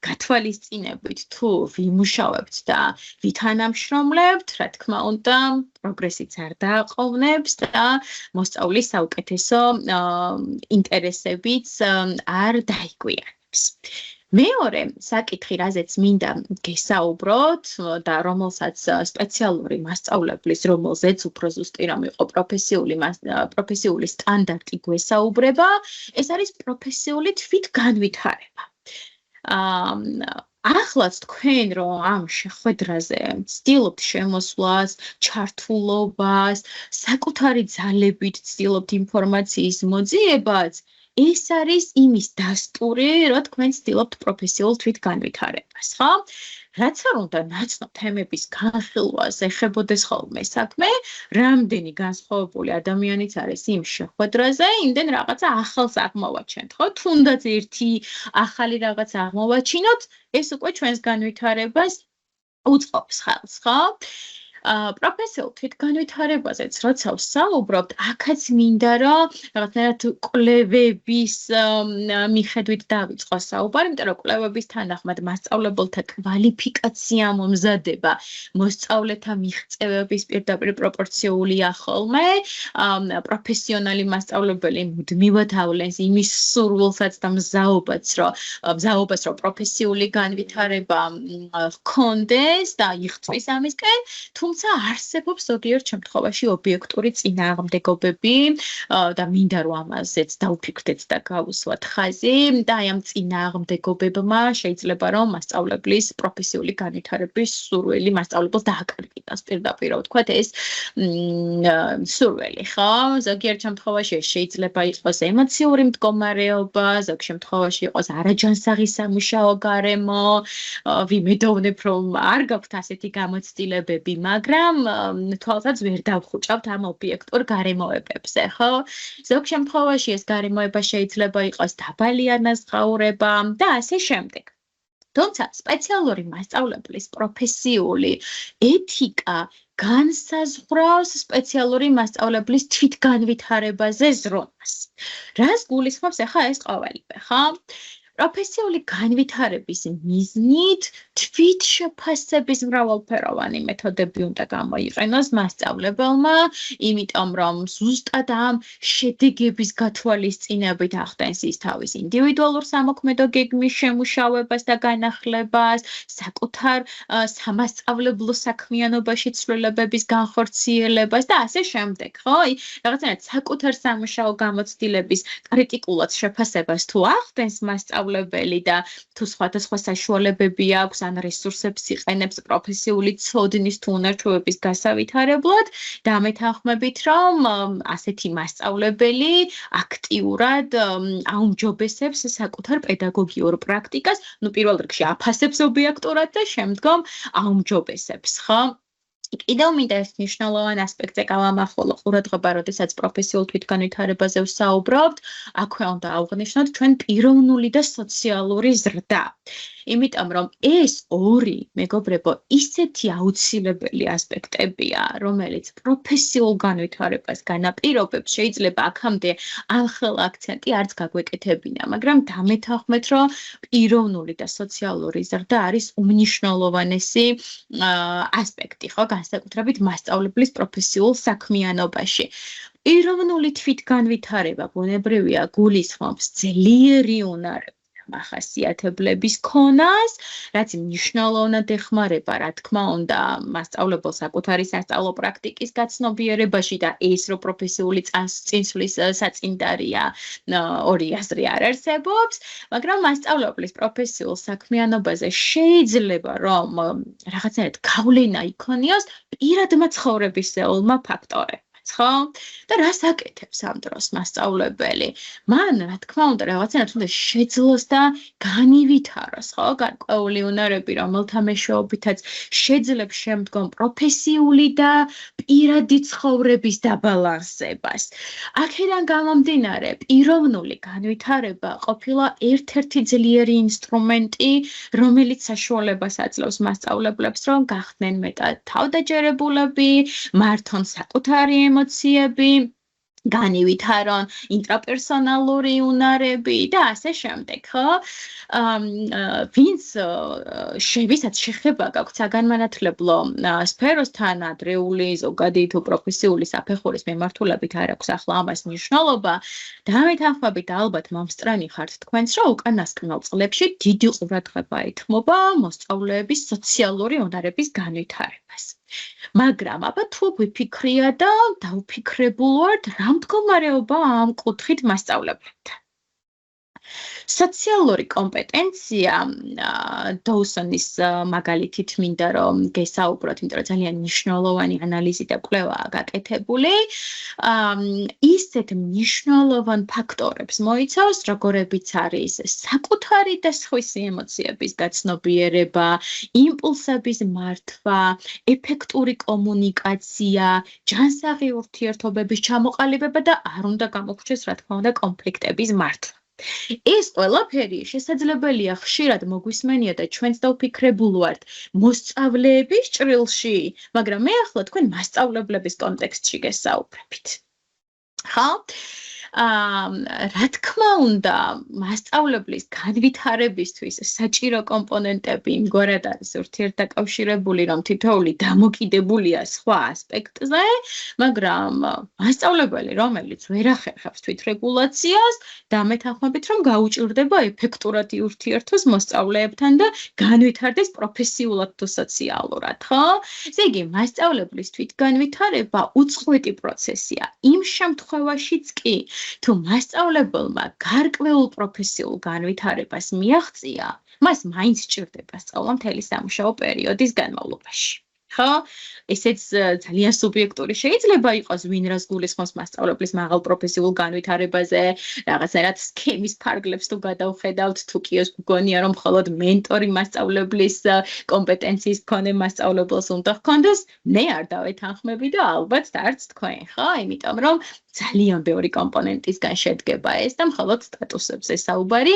გათვალისწინებით თუ ვიმუშავებთ და ვითანამშრომლებთ, რა თქმა უნდა, პროგრესიც არ დააყოვნებს და მოსწავლის საუკეთესო ინტერესებიც არ დაიგვიანებს. მეორე საკითხი, რაზეც მინდა გესაუბროთ და რომელსაც სპეციალური მასწავლებლის, რომელზეც უფრო ზუსტი რომ იყო პროფესიული სტანდარტი გვესაუბრება, ეს არის პროფესიული თვითგანვითარება. ახლაც თქვენ რომ ამ შეხვედრაზე ცდილობთ შემოსვლას, ჩართულობას, საკუთარი ძალებით ცდილობთ ინფორმაციის მოძიებას, ეს არის იმის დასტური, რომ თქვენ ცდილობთ პროფესიულ თვითგანვითარებას, ხო? რაც არ უნდა ნაცნობ თემების განხილვას ეხებოდეს ხოლმე საქმე, რამდენი განსხვავებული ადამიანიც არის იმ შეხვედრაზე, იმდენ რაღაცა ახალს აღმოვაჩენთ, ხო? თუნდაც ერთი ახალი რაღაც აღმოვაჩინოთ, ეს უკვე ჩვენს განვითარებას უწყობს ხელს, ხო? პროფესიულ თვითგანვითარებაზეც როცა ვსაუბრობთ, აქაც მინდა რომ რაღაცნაირად კვლევების მიხედვით დავიწყო საუბარი, იმიტომ რომ კვლევების თანახმად მასწავლებელთა კვალიფიკაცია მომზადება მოსწავლეთა მიღწევების პირდაპირ პროპორციულია ხოლმე. პროფესიონალი მასწავლებელი მუდმივად ავლენს იმის სურვილსაც და მზაობას, რომ პროფესიული განვითარება ჰქონდეს და იღწვის ამისკენ, თუმცა არსებობს ზოგიერთ შემთხვევაში ობიექტური წინააღმდეგობები და მინდა რომ ამაზეც დავფიქრდეთ და გავუსვათ ხაზი და აი ამ წინააღმდეგობებმა შეიძლება რომ მასწავლებლის პროფესიული განვითარების სურვილი მასწავლებელს დააკარგიტოს პირდაპირ ვთქვათ ეს სურვილი, ხო? ზოგიერთ შემთხვევაში შეიძლება იყოს ემოციური მდგომარეობა, ზოგ შემთხვევაში იყოს არაჯანსაღი სამუშაო გარემო, ვიმედოვნებ რომ არ გაქვთ ასეთი გამოცდილებები, მაგრამ თვალსაც ვერ დავხუჭავთ ამ ობიექტურ გარემოებებზე, ხო? ზოგ შემთხვევაში ეს გარემოება შეიძლება იყოს დაბალი ანაზღაურება და ასე შემდეგ. თუმცა სპეციალური მასწავლებლის პროფესიული ეთიკა განსაზღვრავს სპეციალური მასწავლებლის თვითგანვითარებაზე ზრუნვას. რას გულისხმობს ახლა ეს ყოველივე, ხო? პროფესიული განვითარების მიზნით თვითშეფასების მრავალფეროვანი მეთოდები უნდა გამოიყენოს მასწავლებელმა, იმიტომ რომ ზუსტად ამ შედეგების გათვალისწინებით ახდენს ის თავის ინდივიდუალურ სამოქმედო გეგმის შემუშავებას და განახლებას, საკუთარ სამასწავლებლო საქმიანობაში ცვლილებების განხორციელებას და ასე შემდეგ, ხო? რაღაცნაირად საკუთარ სამუშაო გამოცდილების კრიტიკულად შეფასებას თუ ახდენს მასწავლებელი და თუ სხვადასხვა საშუალებები აქვს ან რესურსებს იყენებს პროფესიული ცოდნის თუ უნარჩვევების გასავითარებლად, დამეთანხმებით, რომ ასეთი მასწავლებელი აქტიურად აუმჯობესებს საკუთარ პედაგოგიურ პრაქტიკას, პირველ რიგში აფასებს ობიექტურად და შემდგომ აუმჯობესებს, ხო? კიდევ მინდა ეს მნიშვნელოვან ასპექტზე გავამახვილო ყურადღება, როდესაც პროფესიულ თვითგანვითარებაზე ვსაუბრობთ, აქვე უნდა ავღნიშნოთ ჩვენ პიროვნული და სოციალური ზრდა. იმიტომ რომ ეს ორი, მეგობრებო, ისეთი აუცილებელი ასპექტებია, რომელიც პროფესიულ განვითარებას განაპირობებს, შეიძლება აქამდე ამ ხელა აქცენტი არც გაგვეკეთებინა, მაგრამ დამეთანხმეთ, რომ პიროვნული და სოციალური ზრდა არის უმნიშვნელოვანესი ასპექტი, ხო, განსაკუთრებით მასწავლებლის პროფესიულ საქმიანობაში. პიროვნული თვითგანვითარება ბუნებრივია გულისხმობს ძლიერი უნარების მახასიათებლების ქონას, რაც მნიშვნელოვნად ეხმარება, რა თქმა უნდა, მასწავლებელს საკუთარი სასწავლო პრაქტიკის გაცნობიერებაში და ეს რო პროფესიული წინსვლის საწინდარია, ორი აზრი არ არსებობს, მაგრამ მასწავლებლის პროფესიულ საქმიანობაზე შეიძლება რომ რაღაცნაირად გავლენა იქონიოს პირადმა ცხოვრებისეულმა ფაქტორებმა. ხო? და რას აკეთებს ამ დროს მასწავლებელი? მან, რა თქმა უნდა, რაღაცნაირად უნდა შეძლოს და განივითაროს, ხო? გარკვეული უნარები, რომელთა მეშვეობითაც შეძლებს შემდგომ პროფესიული და პირადი ცხოვრების დაბალანსებას. აქედან გამომდინარე, პიროვნული განვითარება ყოფილა ერთ-ერთი ძლიერი ინსტრუმენტი, რომელიც საშუალებას აძლევს მასწავლებლებს, რომ გახდნენ მეტად თავდაჯერებულები, მართონ საკუთარი ემოციები განივითარონ ინტრაპერსონალური უნარები და ასე შემდეგ, ხო? ვინც ვისაც შეხება გაქვთ საგანმანათლებლო სფეროსთან ადრეული, ზოგადი თუ პროფესიული საფეხურის მიმართულებით არ აქვს ახლა ამას მნიშვნელობა, დამეთანხმებით ალბათ მომსწრენი ხართ თქვენს, რომ უკანასკნელ წლებში დიდი ყურადღება ეთმობა მოსწავლეების სოციალური უნარების განვითარებას. მაგრამ აბა თუ გვიფიქრია და დავფიქრებულ ვართ, რა მდგომარეობა ამ კუთხით მასწავლებლებთან. სოციალური კომპეტენცია დოუსონის მაგალითით მინდა რომ გესაუბროთ, იმიტომ რომ ძალიან მნიშვნელოვანი ანალიზი და კვლევაა გაკეთებული. ისეთ მნიშვნელოვან ფაქტორებს მოიცავს, როგორებიც არის საკუთარი და სხვისი ემოციების გაცნობიერება, იმპულსების მართვა, ეფექტური კომუნიკაცია, ჯანსაღი ურთიერთობების ჩამოყალიბება და არ უნდა გამოგვჩნდეს, რა თქმა უნდა, კონფლიქტების მართვა. ეს ყველაფერი შესაძლებელია ხშირად მოგვისმენია და ჩვენც დავფიქრებულ ვართ მოსწავლეების ჭრილში, მაგრამ მე ახლა თქვენ მასწავლებლების კონტექსტში გესაუბრებით. ხო? რა თქმა უნდა, მასწავლებლის განვითარებისთვის საჭირო კომპონენტები იმგვარად არის ურთიერთდაკავშირებული, რომ თითოეული დამოკიდებულია სხვა ასპექტზე, მაგრამ მასწავლებელი, რომელიც ვერ ახერხებს თვითრეგულაციას, დამეთანხმებით, რომ გაუჭირდება ეფექტურად ურთიერთოს მოსწავლეებთან და განვითარდეს პროფესიულად თუ სოციალურად, ხო? ესე იგი, მასწავლებლის თვითგანვითარება უწყვეტი პროცესია. იმ შემთხვევაშიც კი, თუ მასწავლებელმა გარკვეულ პროფესიულ განვითარებას მიაღწია, მას მაინც სჭირდება სწავლა მთელი სამუშაო პერიოდის განმავლობაში. ხო? ესეც ძალიან სუბიექტური შეიძლება იყოს, ვინ რას გულისხმობს მასწავლებლის მაღალ პროფესიულ განვითარებაზე, რაღაცნაირად სქემის ფარგლებს თუ გადავხედავთ, თუ კი ეს გგონია, რომ მხოლოდ მენტორი მასწავლებლის კომპეტენციის მქონე მასწავლებელს უნდა ჰქონდეს, მე არ დავეთანხმები და ალბათ არც თქვენ, ხო? იმიტომ რომ ძალიან ბევრი კომპონენტისგან შედგება ეს და მხოლოდ სტატუსებზე საუბარი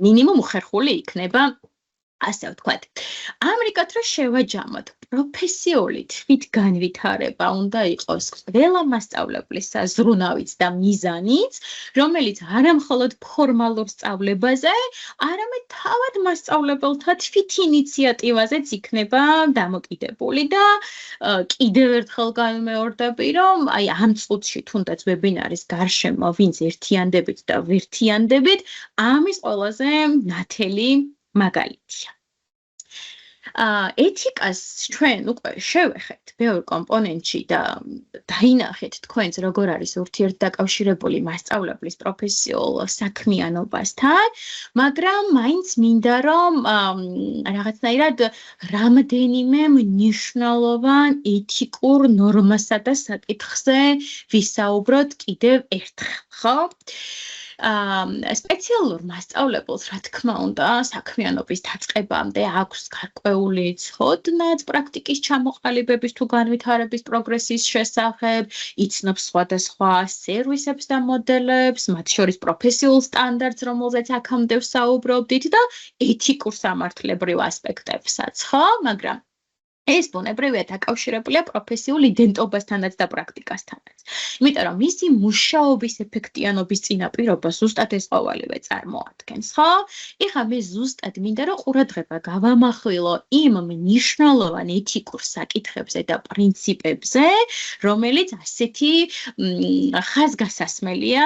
მინიმუმ უხერხული იქნება. ასე ვთქვათ. ამრიგად რომ შევაჯამოთ, პროფესიული თვითგანვითარება უნდა იყოს ყველა მასწავლებლის საზრუნავიც და მიზანიც, რომელიც არა მხოლოდ ფორმალურ სწავლებაზე, არამედ თავად მასწავლებელთა თვით ინიციატივაზეც იქნება დამოკიდებული და კიდევ ერთხელ განმეორდები, რომ აი ამ წუთში თუნდაც ვებინარის გარშემო ვინც ერთიანდებით და ვერთიანდებით, ამის ყველაზე ნათელი მაგალითია. ეთიკას ჩვენ უკვე შევეხეთ ბევრ კომპონენტში და დაინახეთ თქვენც როგორ არის ურთიერთდაკავშირებული მასწავლებლის პროფესიულ საქმიანობასთან, მაგრამ მაინც მინდა რომ რაღაცნაირად რამდენიმე მნიშვნელოვან ეთიკურ ნორმასა და საკითხზე ვისაუბროთ კიდევ ერთხელ, ხო? სპეციალურ მასწავლებელს, რა თქმა უნდა, საქმიანობის დაწყებამდე აქვს გარკვეული ცოდნაც პრაქტიკის ჩამოყალიბების თუ განვითარების პროგრესის შესახებ, იცნობს სხვადასხვა სერვისებს და მოდელებს, მათ შორის პროფესიულ სტანდარტს, რომელზეც აქამდე ვსაუბრობდით და ეთიკურ სამართლებრივ ასპექტებსაც, ხო? მაგრამ ეს ბუნებრივია დაკავშირებულია პროფესიულ იდენტობასთანაც და პრაქტიკასთანაც. იმიტომ რომ მისი მუშაობის ეფექტიანობის წინაპირობა ზუსტად ეს ყოველივე წარმოადგენს, ხო? ეხლა მე ზუსტად მინდა რომ ყურადღება გავამახვილო იმ მნიშვნელოვან ეთიკურ საკითხებზე და პრინციპებზე, რომელიც ასეთი ხაზგასასმელია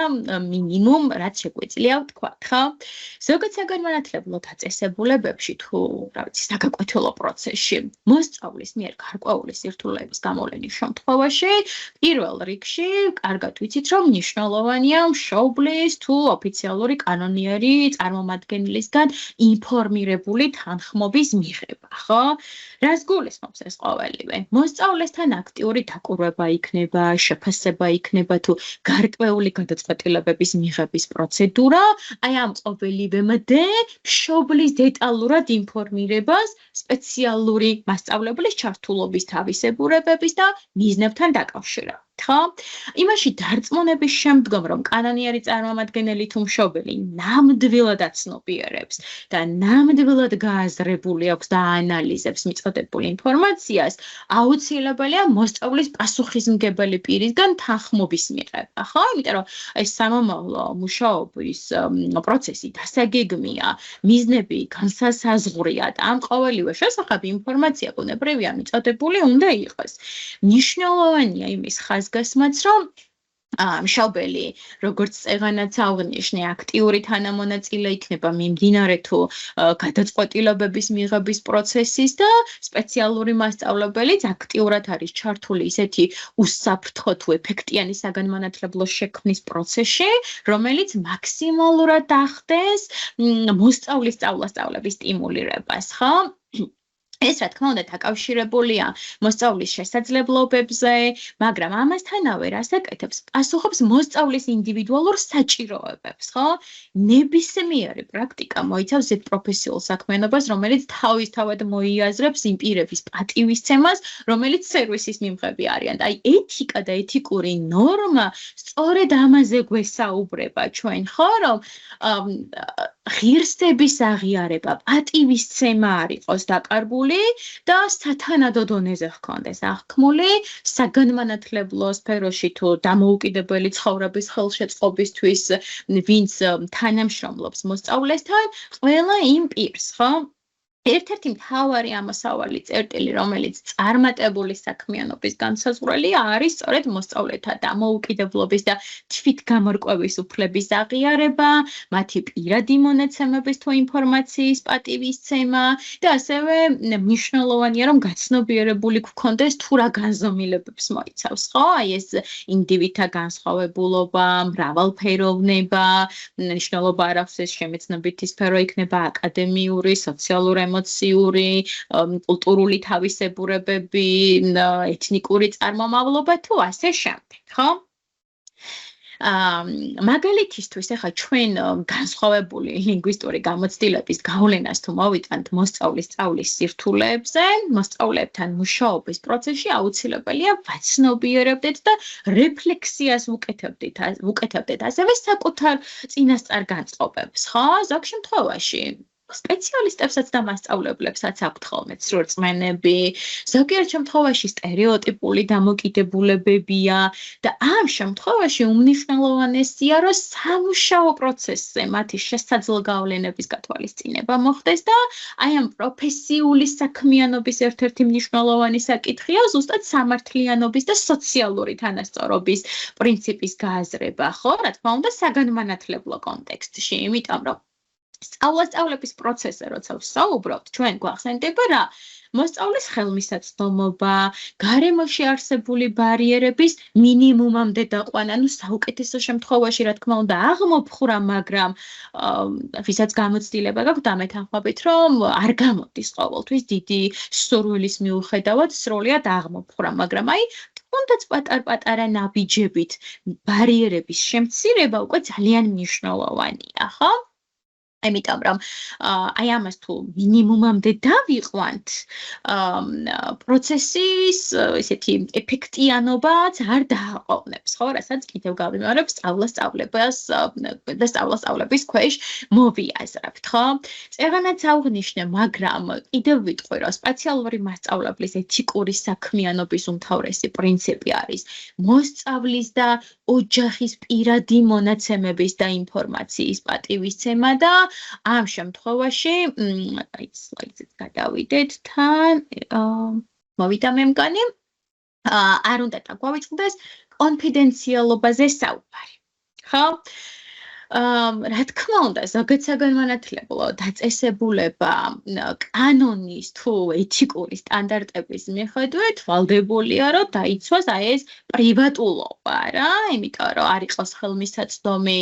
მინიმუმ რაც შეგვიძლია ვთქვათ, ხო? ზოგადად საგანმანათლებლო დაწესებულებებში თუ რა ვიცი, საგაკვეთილო პროცესში მოსწავლის მიერ გარკვეული სირთულეების გამოვლენის შემთხვევაში, პირველ რიგში კარგად ვიცით, რომ მნიშვნელოვანია მშობლის თუ ოფიციალური კანონიერი წარმომადგენლისგან ინფორმირებული თანხმობის მიღება, ხო? რას გულისხმობს ეს ყოველივე? მოსწავლესთან აქტიური დაკვირვება იქნება, შეფასება იქნება თუ გარკვეული გადაწყვეტილებების მიღების პროცედურა, აი ამ ყოველივემდე მშობლის დეტალურად ინფორმირებას სპეციალური მასწავლებლის ჩართულობის თავისებურებების და მიზნებთან დაკავშირებით. ხო? იმაში დარწმუნების შემდგომ, რომ კანონიერი წარმომადგენელი თუ მშობელი ნამდვილად აცნობიერებს და ნამდვილად გააზრებული აქვს და აანალიზებს მიწოდებული ინფორმაციას, აუცილებელია მოსწავლის პასუხისმგებელი პირისგან თანხმობის მიღება, ხო? იმიტომ რომ ეს სამომავლო მუშაობის პროცესი დასაგეგმია, მიზნები განსასაზღვრია და ამ ყოველივე შესახებ ინფორმაცია ბუნებრივია მიწოდებული უნდა იყოს. მნიშვნელოვანია იმის ხაზგასმაც, რომ მშობელი, როგორც წეღანაც აღნიშნე, აქტიური თანამონაწილე იქნება მიმდინარე თუ გადაწყვეტილებების მიღების პროცესის და სპეციალური მასწავლებელიც აქტიურად არის ჩართული ისეთი უსაფრთხო თუ ეფექტიანი საგანმანათლებლო შექმნის პროცესში, რომელიც მაქსიმალურად ახდენს მოსწავლის სწავლას-სწავლების სტიმულირებას, ხო? ეს რა თქმა უნდა დაკავშირებულია მოსწავლის შესაძლებლობებზე, მაგრამ ამასთანავე რას აკეთებს? პასუხობს მოსწავლის ინდივიდუალურ საჭიროებებს, ხო? ნებისმიერი პრაქტიკა მოიცავს ზედ პროფესიულ საქმიანობას, რომელიც თავისთავად მოიაზრებს იმ პირების პატივისცემას, რომელიც სერვისის მიმღები არიან. აი, ეთიკა და ეთიკური ნორმა სწორედ ამაზე გვესაუბრება ჩვენ, ხო, რომ ღირსების აღიარება, პატივისცემა არ იყოს დაკარგული და სათანადო დონეზე ჰქონდეს აღქმული საგანმანათლებლო სფეროში თუ დამოუკიდებელი ცხოვრების ხელშეწყობისთვის, ვინც თანამშრომლობს მოსწავლესთან, ყველა იმ პირს, ხო? ერთ-ერთი მთავარი ამოსავალი წერტილი, რომელიც წარმატებული საქმიანობის განსაზღვრელია, არის სწორედ მოსწავლეთა დამოუკიდებლობის და თვითგამორკვევის უფლების აღიარება, მათი პირადი მონაცემების თუ ინფორმაციის პატივისცემა და ასევე მნიშვნელოვანია, რომ გაცნობიერებული გქონდეს თუ რა განზომილებებს მოიცავს, ხო? აი ეს ინდივიდთა განსხვავებულობა, მრავალფეროვნება, მნიშვნელობა არ აქვს ეს შემეცნებითი სფერო იქნება აკადემიური, სოციალური ემოციური, კულტურული თავისებურებები, ეთნიკური წარმომავლობა თუ ასე შემდეგ, ხო? მაგალითისთვის ახლა ჩვენ განსხვავებული ლინგვისტური გამოცდილების გავლენას თუ მოვიტანთ მოსწავლის სწავლის სირთულეებზე, მოსწავლეებთან მუშაობის პროცესში აუცილებელია ვაცნობიერებდეთ და რეფლექსიას ვუკეთებდეთ ასევე საკუთარ წინასწარ განწყობებს, ხო? ზოგ შემთხვევაში სპეციალისტებსაც და მასწავლებლებსაც აქვთ ხოლმე ცრურწმენები, ზოგიერთ შემთხვევაში სტერეოტიპული დამოკიდებულებებია და ამ შემთხვევაში უმნიშვნელოვანესია, რომ სამუშაო პროცესზე მათი შესაძლო გავლენების გათვალისწინება მოხდეს და აი ამ პროფესიული საქმიანობის ერთ-ერთი მნიშვნელოვანი საკითხია ზუსტად სამართლიანობის და სოციალური თანასწორობის პრინციპის გააზრება, ხო? რა თქმა უნდა, საგანმანათლებლო კონტექსტში, იმიტომ რომ სწავლა-სწავლების პროცესზე როცა ვსაუბრობთ, ჩვენ გვახსენდება რა? მოსწავლის ხელმისაწვდომობა, გარემოში არსებული ბარიერების მინიმუმამდე დაყვანა, ну საუკეთესო შემთხვევაში, რა თქმა უნდა, აღმოფხვრა, მაგრამ ვისაც გამოცდილება გაქვთ ამეთანხმებით, რომ არ გამოდის ყოველთვის დიდი სურვილის მიუხედავად სრულად აღმოფხვრა, მაგრამ აი თუნდაც პატარ-პატარა ნაბიჯებით ბარიერების შემცირება უკვე ძალიან მნიშვნელოვანია, ხო? Ამიტომ რომ აი ამას თუ მინიმუმამდე დავიყვანთ, პროცესის ესეთი ეფექტიანობაც არ დააყოვნებს, ხო, რასაც კიდევ გავიმეორებ სწავლა-სწავლების ქვეშ მოვიაზრებთ, ხო? წეღანაც აღვნიშნე, მაგრამ კიდევ ვიტყვი, რომ სპეციალური მასწავლებლის ეთიკური საქმიანობის უმთავრესი პრინციპი არის მოსწავლის და ოჯახის პირადი მონაცემების და ინფორმაციის პატივისცემა და ამ შემთხვევაში, აი სლაიდზეც გადავიდეთ თან, მოვიდა მე მგონი, არ უნდა დაგვავიწყდეს კონფიდენციალობაზე საუბარი. ხო? რა თქმა უნდა, ზოგადად საგანმანათლებლო დაწესებულება კანონის თუ ეთიკური სტანდარტების მიხედვით ვალდებულია, რომ დაიცვას აი ეს პრივატულობა რა, იმიტომ რომ არ იყოს ხელმისაწვდომი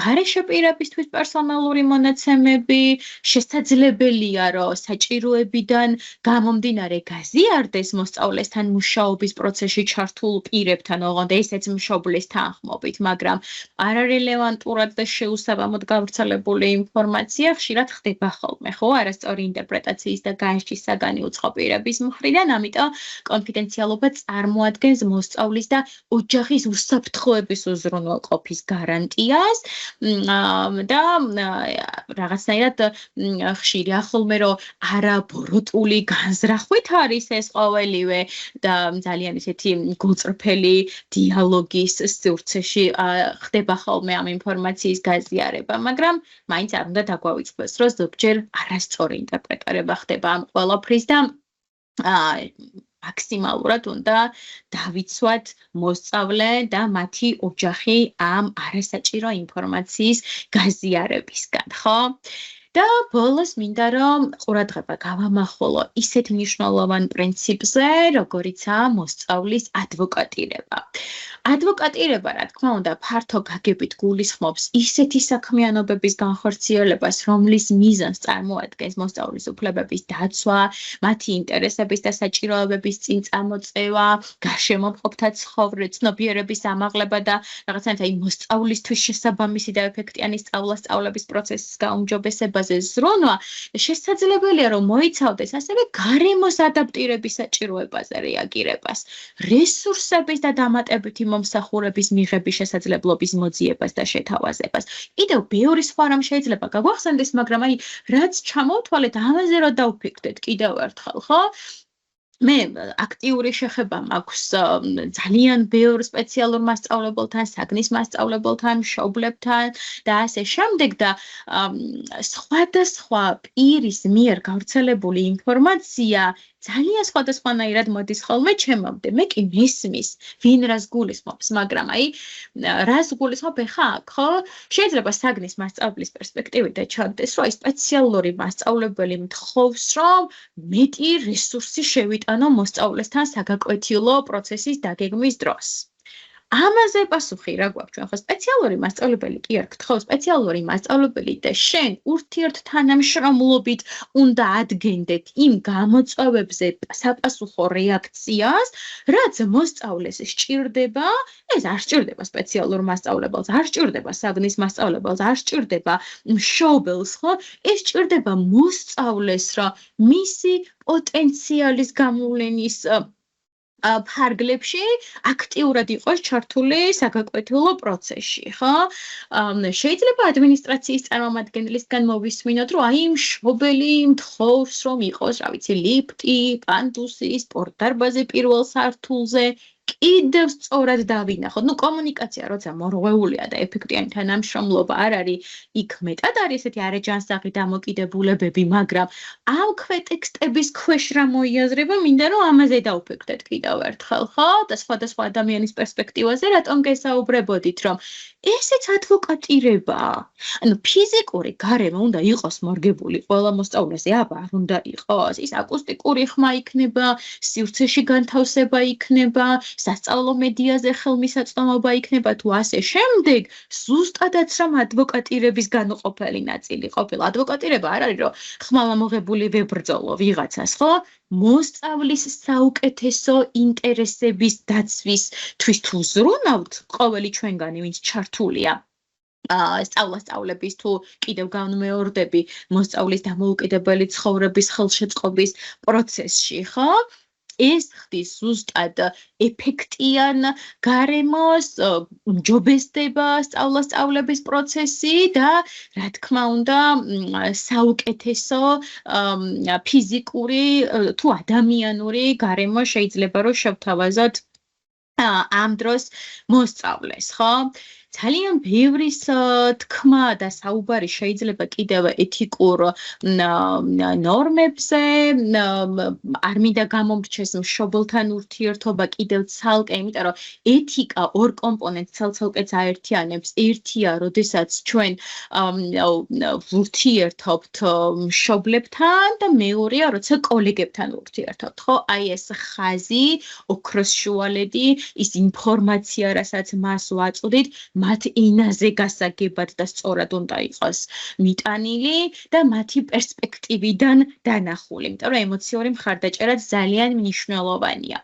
გარეშე პირებისთვის პერსონალური მონაცემები, შესაძლებელია, რომ საჭიროებიდან გამომდინარე გაზიარდეს მოსწავლესთან მუშაობის პროცესში ჩართულ პირებთან, ოღონდ ესეც მშობლის თანხმობით, მაგრამ არარელევანტურად და შეუსაბამოდ გავრცელებული ინფორმაცია ხშირად ხდება ხოლმე, ხო, არასწორი ინტერპრეტაციის და განსჯის საგანი უცხო პირების მხრიდან, ამიტომ კონფიდენციალობა წარმოადგენს მოსწავლის და ოჯახის უსაფრთხოების უზრუნველყოფის გარანტიას და რაღაცნაირად ხშირია ხოლმე რომ არაბოროტული განზრახვით არის ეს ყოველივე და ძალიან ისეთი გულწრფელი დიალოგის სივრცეში ხდება ხოლმე ამ ინფორმაციის გაზიარება, მაგრამ მაინც არ უნდა დაგვავიწყდეს, რომ ზოგჯერ არასწორი ინტერპრეტირება ხდება ამ ყველაფრის და მაქსიმალურად უნდა დავიცვათ მოსწავლე და მათი ოჯახი ამ არასაჭირო ინფორმაციის გაზიარებისგან, ხო? და ბოლოს მინდა რომ ყურადღება გავამახვილო ისეთ მნიშვნელოვან პრინციპზე, როგორიცაა მოსწავლის ადვოკატირება. ადვოკატირება, რა თქმა უნდა, ფართო გაგებით გულისხმობს ისეთი საქმიანობების განხორციელებას, რომლის მიზანს წარმოადგენს მოსწავლის უფლებების დაცვა, მათი ინტერესების და საჭიროებების წინ წამოწევა, გარშემო მყოფთა ცნობიერების ამაღლება და რაღაცნაირად აი მოსწავლისთვის შესაბამისი და ეფექტიანი სწავლების პროცესის გაუმჯობესებაზე ზრუნვა, შესაძლებელია რომ მოიცავდეს ასევე გარემოს ადაპტირების საჭიროებაზე რეაგირებას, რესურსების და დამატებითი მომსახურების მიღების შესაძლებლობის მოძიებას და შეთავაზებას. კიდევ ბევრი სხვა რამ შეიძლება გაგვახსენდეს, მაგრამ აი რაც ჩამოვთვალეთ, ამაზე რა დავფიქრდეთ კიდევ ერთხელ, ხო? მე აქტიური შეხება მაქვს ძალიან ბევრ სპეციალურ მასწავლებელთან, საგნის მასწავლებელთან, მშობლებთან და ასე შემდეგ და სხვადასხვა პირის მიერ გავრცელებული ინფორმაცია ძალიან სხვადასხვანაირად მოდის ხოლმე ჩემამდე. მე კი მესმის, ვინ რას გულისხმობს, მაგრამ აი რას გულისხმობ ეხა აქ, ხო? შეიძლება საგნის მასწავლებლის პერსპექტივიდან ჩანდეს, რომ აი სპეციალური მასწავლებელი მთხოვს, რომ მეტი რესურსი შევიტანო მოსწავლესთან საგაკვეთილო პროცესის დაგეგმვის დროს. ამაზე პასუხი რა გვაქვს ჩვენ ხო სპეციალური მასწავლებელი კი არ გთხოვ სპეციალური მასწავლებელი და შენ ურთიერთთანამშრომლობით უნდა ადგენდეთ იმ გამოწვევებზე საპასუხო რეაქციას, რაც მოსწავლეს სჭირდება, ეს არ სჭირდება სპეციალურ მასწავლებელს, არ სჭირდება საგნის მასწავლებელს, არ სჭირდება მშობელს, ხო? ეს სჭირდება მოსწავლეს, რა მისი პოტენციალის გამოვლენის ფარგლებში აქტიურად იყოს ჩართული საგაკვეთილო პროცესში, ხო? შეიძლება ადმინისტრაციის წარმომადგენლისგან მოვისმინოთ, რომ აი მშობელი მთხოვს, რომ იყოს, რა ვიცი, ლიფტი, პანდუსი, სპორტდარბაზი პირველ სართულზე, კიდევ სწორად დავინახოთ. ნუ კომუნიკაცია როცა მორღვეულია და ეფექტიანი თანამშრომლობა არ არის, იქ მეტად არის ესეთი არეჯანსაღი დამოკიდებულებები, მაგრამ ამ ქვეტექსტების ქვეშ რა მოიაზრება, მინდა რომ ამაზე დავფიქრდეთ კიდევ ერთხელ, ხო? და სხვადასხვა ადამიანის პერსპექტივაზე რატომ გესაუბრებოდით, რომ ესეც ადვოკატირებაა. ანუ ფიზიკური გარემო უნდა იყოს მორგებული ყველა მოსწავლეზე, აბა არ უნდა იყოს. ის აკუსტიკური ხმა იქნება, სივრცეში განთავსება იქნება, სასწავლო მედიაზე ხელმისაწვდომობა იქნება თუ ასე შემდეგ, ზუსტადაც რომ ადვოკატირების განუყოფელი ნაწილი ყოფილა. ადვოკატირება არ არის, რომ ხმალამოღებული ვებრძოლო ვიღაცას, ხო? მოსწავლის საუკეთესო ინტერესების დაცვისთვის თუ ზრუნავთ, ყოველი ჩვენგანი, ვინც ჩართულია სწავლების თუ კიდევ განმეორდები მოსწავლის დამოუკიდებელი ცხოვრების ხელშეწყობის პროცესში, ხო? ეს ხდის ზუსტად ეფექტიან გარემოს, უმჯობესდება სწავლების პროცესი და რა თქმა უნდა საუკეთესო ფიზიკური თუ ადამიანური გარემო შეიძლება რომ შევთავაზოთ ამ დროს მოსწავლეს, ხო? ძალიან ბევრის თქმა და საუბარი შეიძლება კიდევ ეთიკურ ნორმებზე, არ მინდა გამომრჩეს მშობელთან ურთიერთობა კიდევ ცალკე, იმიტომ რომ ეთიკა ორ კომპონენტს ცალ-ცალკე აერთიანებს. ერთია, როდესაც ჩვენ ურთიერთობთ მშობლებთან და მეორეა, როცა კოლეგებთან ურთიერთობთ, ხო? აი ეს ხაზი, ოქროს შუალედი, ის ინფორმაცია, რასაც მას ვაწვდით, მათ ენაზე გასაგებად და სწორად უნდა იყოს მიტანილი და მათი პერსპექტივიდან დანახული, იმიტომ რომ ემოციური მხარდაჭერა ძალიან მნიშვნელოვანია.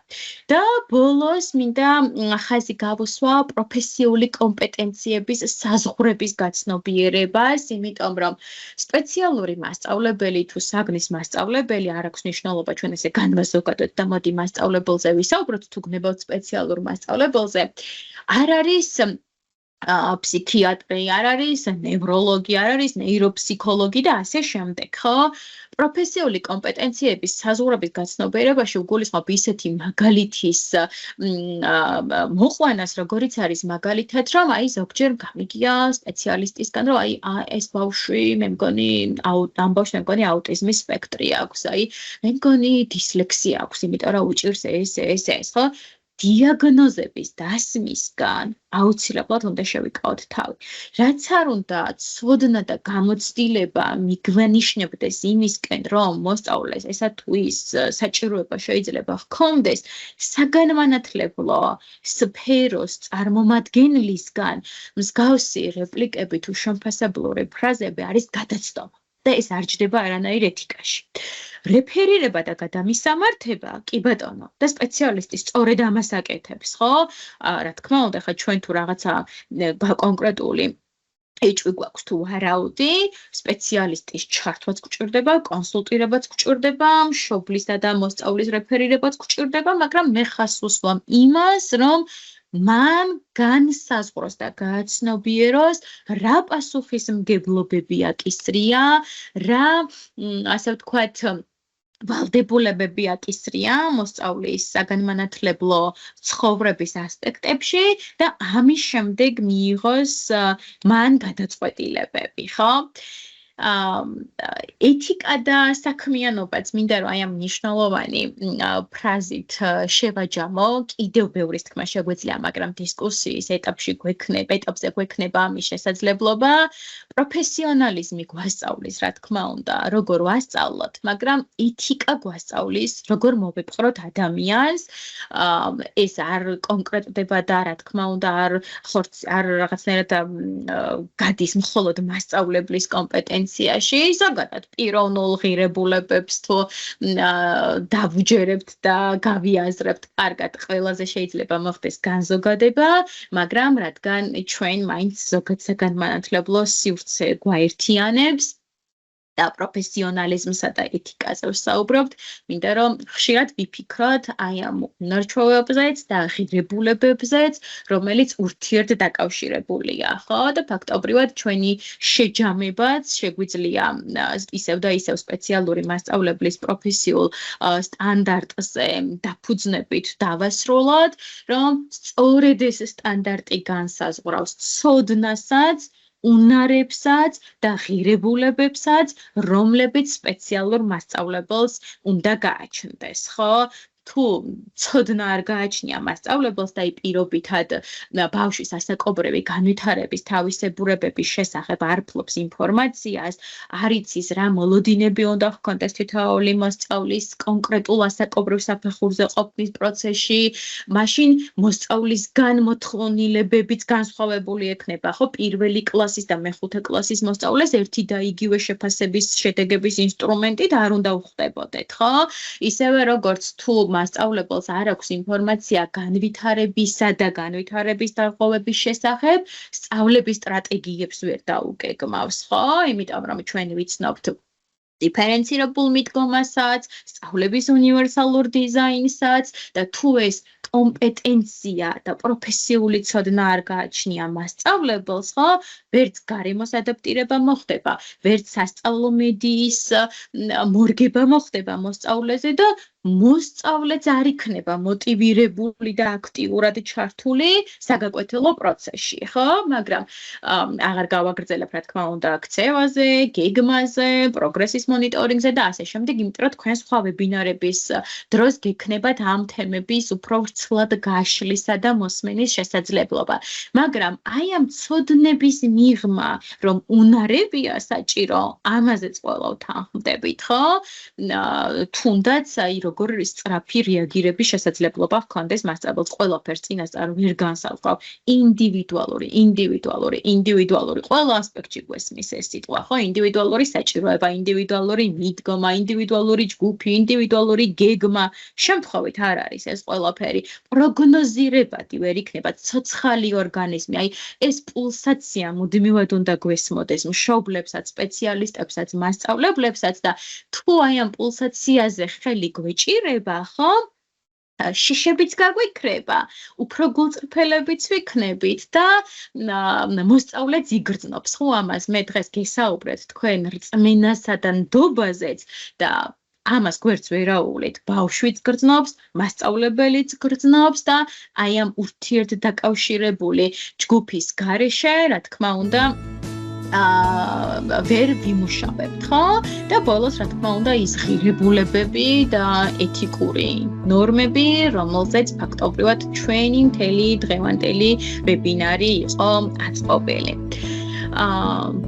და ბოლოს მინდა ხაზი გავუსვა პროფესიული კომპეტენციების საზღვრების გაცნობიერებას, იმიტომ რომ სპეციალური მასწავლებელი თუ საგნის მასწავლებელი არ აქვს მნიშვნელობა ჩვენ ესე განვაზოგადოთ და მოდი მასწავლებელზე ვისაუბროთ, თუ გნებავთ სპეციალურ მასწავლებელზე, არ არის ფსიქიატრი, არ არის ნევროლოგი, არ არის ნეიროფსიქოლოგი და ასე შემდეგ, ხო? პროფესიული კომპეტენციების საზღვრების გაცნობიერებაში უგულისხმობ ისეთი მაგალითის მოყვანას, როგორიც არის მაგალითად, რომ აი ზოგჯერ გამიგია სპეციალისტისგან, რომ აი ეს ბავშვი, მე მგონი აუტიზმის სპექტრი აქვს, აი მე მგონი დისლექსია აქვს, იმიტომ რომ უჭირს ეს, ხო? დიაგნოზების დასმისგან აუცილებლად უნდა შევიკავოთ თავი. რაც არ უნდა ცოდნა და გამოცდილება მიგვანიშნებდეს იმისკენ, რომ მოსწავლეს ესა თუ ის საჭიროება შეიძლება ჰქონდეს, საგანმანათლებლო სფეროს წარმომადგენლისგან მსგავსი რეპლიკები თუ შემფასებლური ფრაზები არის გადაცდომა. და ეს არ ჯდება არანაირ ეთიკაში. რეფერირება და გადამისამართება, კი ბატონო, და სპეციალისტი სწორედ ამას აკეთებს, ხო? რა თქმა უნდა, ხა ჩვენ თუ რაღაცა კონკრეტული ეჭვი გვაქვს თუ ვარაუდი, სპეციალისტის ჩართვაც გვჭირდება, კონსულტირებაც გვჭირდება, მშობლისა და მოსწავლის რეფერირებაც გვჭირდება, მაგრამ მე ხას უსვამ იმას, რომ მან განსაზღვროს და გააცნობიეროს, რა პასუხისმგებლობები აკისრია, რა, ასე ვთქვათ, ვალდებულებები აკისრია მოსწავლის საგანმანათლებლო ცხოვრების ასპექტებში და ამის შემდეგ მიიღოს მან გადაწყვეტილებები, ხო? ეთიკა და საქმიანობაც მინდა რომ აი ამ მნიშვნელოვანი ფრაზით შევაჯამო, კიდევ ბევრის თქმა შეგვეძლია, მაგრამ დისკუსიის ეტაპზე გვექნება ამის შესაძლებლობა. პროფესიონალიზმი გვასწავლის, რა თქმა უნდა, როგორ ვასწავლოთ, მაგრამ ეთიკა გვასწავლის, როგორ მოვეპყროთ ადამიანს. ეს არ კონკრეტდება და რა თქმა უნდა არ რაღაცნაირად გადის მხოლოდ მასწავლებლის კომპეტენციაში, ზოგადად პიროვნულ ღირებულებებს თუ დავუჯერებთ და გავიაზრებთ, კარგად, ყველაზე შეიძლება მოხდეს განზოგადება, მაგრამ რადგან ჩვენ მაინც ზოგადად საგანმანათლებლო სივრცე გვაერთიანებს და პროფესიონალიზმსა და ეთიკაზე ვსაუბრობთ, მინდა რომ ხშირად ვიფიქროთ აი ამ უნარჩვევებზეც და ღირებულებებზეც, რომელიც ურთიერთდაკავშირებულია, ხო? და ფაქტობრივად ჩვენი შეჯამებაც შეგვიძლია ისევ და ისევ სპეციალური მასწავლებლის პროფესიულ სტანდარტზე დაფუძნებით დავასრულოთ, რომ სწორედ ეს სტანდარტი განსაზღვრავს ცოდნასაც, უნარებსაც და ღირებულებებსაც, რომლებიც სპეციალურ მასწავლებელს უნდა გააჩნდეს, ხო? თუ ცოდნა არ გააჩნია მასწავლებელს და პირობითად ბავშვის ასაკობრივი განვითარების თავისებურებების შესახებ არ ფლობს ინფორმაციას, არ იცის რა მოლოდინები უნდა ჰქონდეს თითოეული მოსწავლის კონკრეტულ ასაკობრივ საფეხურზე ყოფნის პროცესში, მაშინ მოსწავლისგან მოთხოვნილებებიც განსხვავებული ექნება, ხო? პირველი კლასის და მეხუთე კლასის მოსწავლეს ერთი და იგივე შეფასების შედეგების ინსტრუმენტით არ უნდა უხდებოდეთ, ხო? ისევე როგორც თუ მასწავლებელს არ აქვს ინფორმაცია განვითარებისა და განვითარების დარღვევების შესახებ, სწავლების სტრატეგიებს ვერ დაუგეგმავს, ხო? იმიტომ რომ ჩვენ ვიცნობთ დიფერენცირებულ მიდგომასაც, სწავლების უნივერსალურ დიზაინსაც და თუ ეს კომპეტენცია და პროფესიული ცოდნა არ გააჩნია მასწავლებელს, ხო? ვერც გარემოს ადაპტირება მოხდება, ვერც სასწავლო მედიის მორგება მოხდება მოსწავლეზე და მოსწავლეც არ იქნება მოტივირებული და აქტიურად ჩართული საგაკვეთილო პროცესში, ხო? მაგრამ აღარ გავაგრძელებ, რა თქმა უნდა, ქცევაზე, გეგმაზე, პროგრესის მონიტორინგზე და ასე შემდეგ, იმიტომ რომ თქვენ სხვა ვებინარების დროს გექნებათ ამ თემების უფრო ვრცლად გაშლისა და მოსმენის შესაძლებლობა. მაგრამ აი ამ ცოდნების მიღმა, რომ უნარებია საჭირო, ამაზეც ყველა თანხმდებით, ხო? თუნდაც აი როგორ სწრაფი რეაგირების შესაძლებლობა ჰქონდეს მასწავლებლს ყველაფერს წინასწარ ვერ განსაზღვრავ. ინდივიდუალური ყველა ასპექტში გვესმის ეს სიტყვა, ხო? ინდივიდუალური საჭიროება, ინდივიდუალური მიდგომა, ინდივიდუალური ჯგუფი, ინდივიდუალური გეგმა. შემთხვევით არ არის ეს ყველაფერი. პროგნოზირებადი ვერ იქნება ცოცხალი ორგანიზმი. აი ეს პულსაცია მუდმივად უნდა გვესმოდეს მშობლებსაც, სპეციალისტებსაც, მასწავლებლებსაც და თუ აი ამ პულსაციაზე ხელი გვეჭირება, ხო? შიშებიც გაგვიქრება, უფრო გულწრფელებიც ვიქნებით და მოსწავლეც იგრძნობს, ხო ამას მე დღეს გესაუბრეთ თქვენ რწმენასა და ნდობაზეც და ამას გვერდს ვერაუვლით, ბავშვიც გრძნობს, მასწავლებელიც გრძნობს და აი ამ ურთიერთდაკავშირებული ჯგუფის გარეშე, რა თქმა უნდა, ვერ ვიმუშავებთ, ხო? და ბოლოს, რა თქმა უნდა, ის ღირებულებები და ეთიკური ნორმები, რომელზეც ფაქტობრივად ჩვენი მთელი დღევანდელი ვებინარი იყო აწყობილი.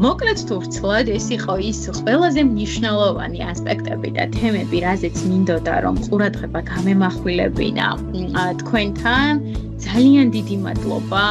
მოკლედ თუ ვრცლად ეს იყო ის ყველაზე მნიშვნელოვანი ასპექტები და თემები, რაზეც მინდოდა რომ ყურადღება გამემახვილებინა თქვენთან. ძალიან დიდი მადლობა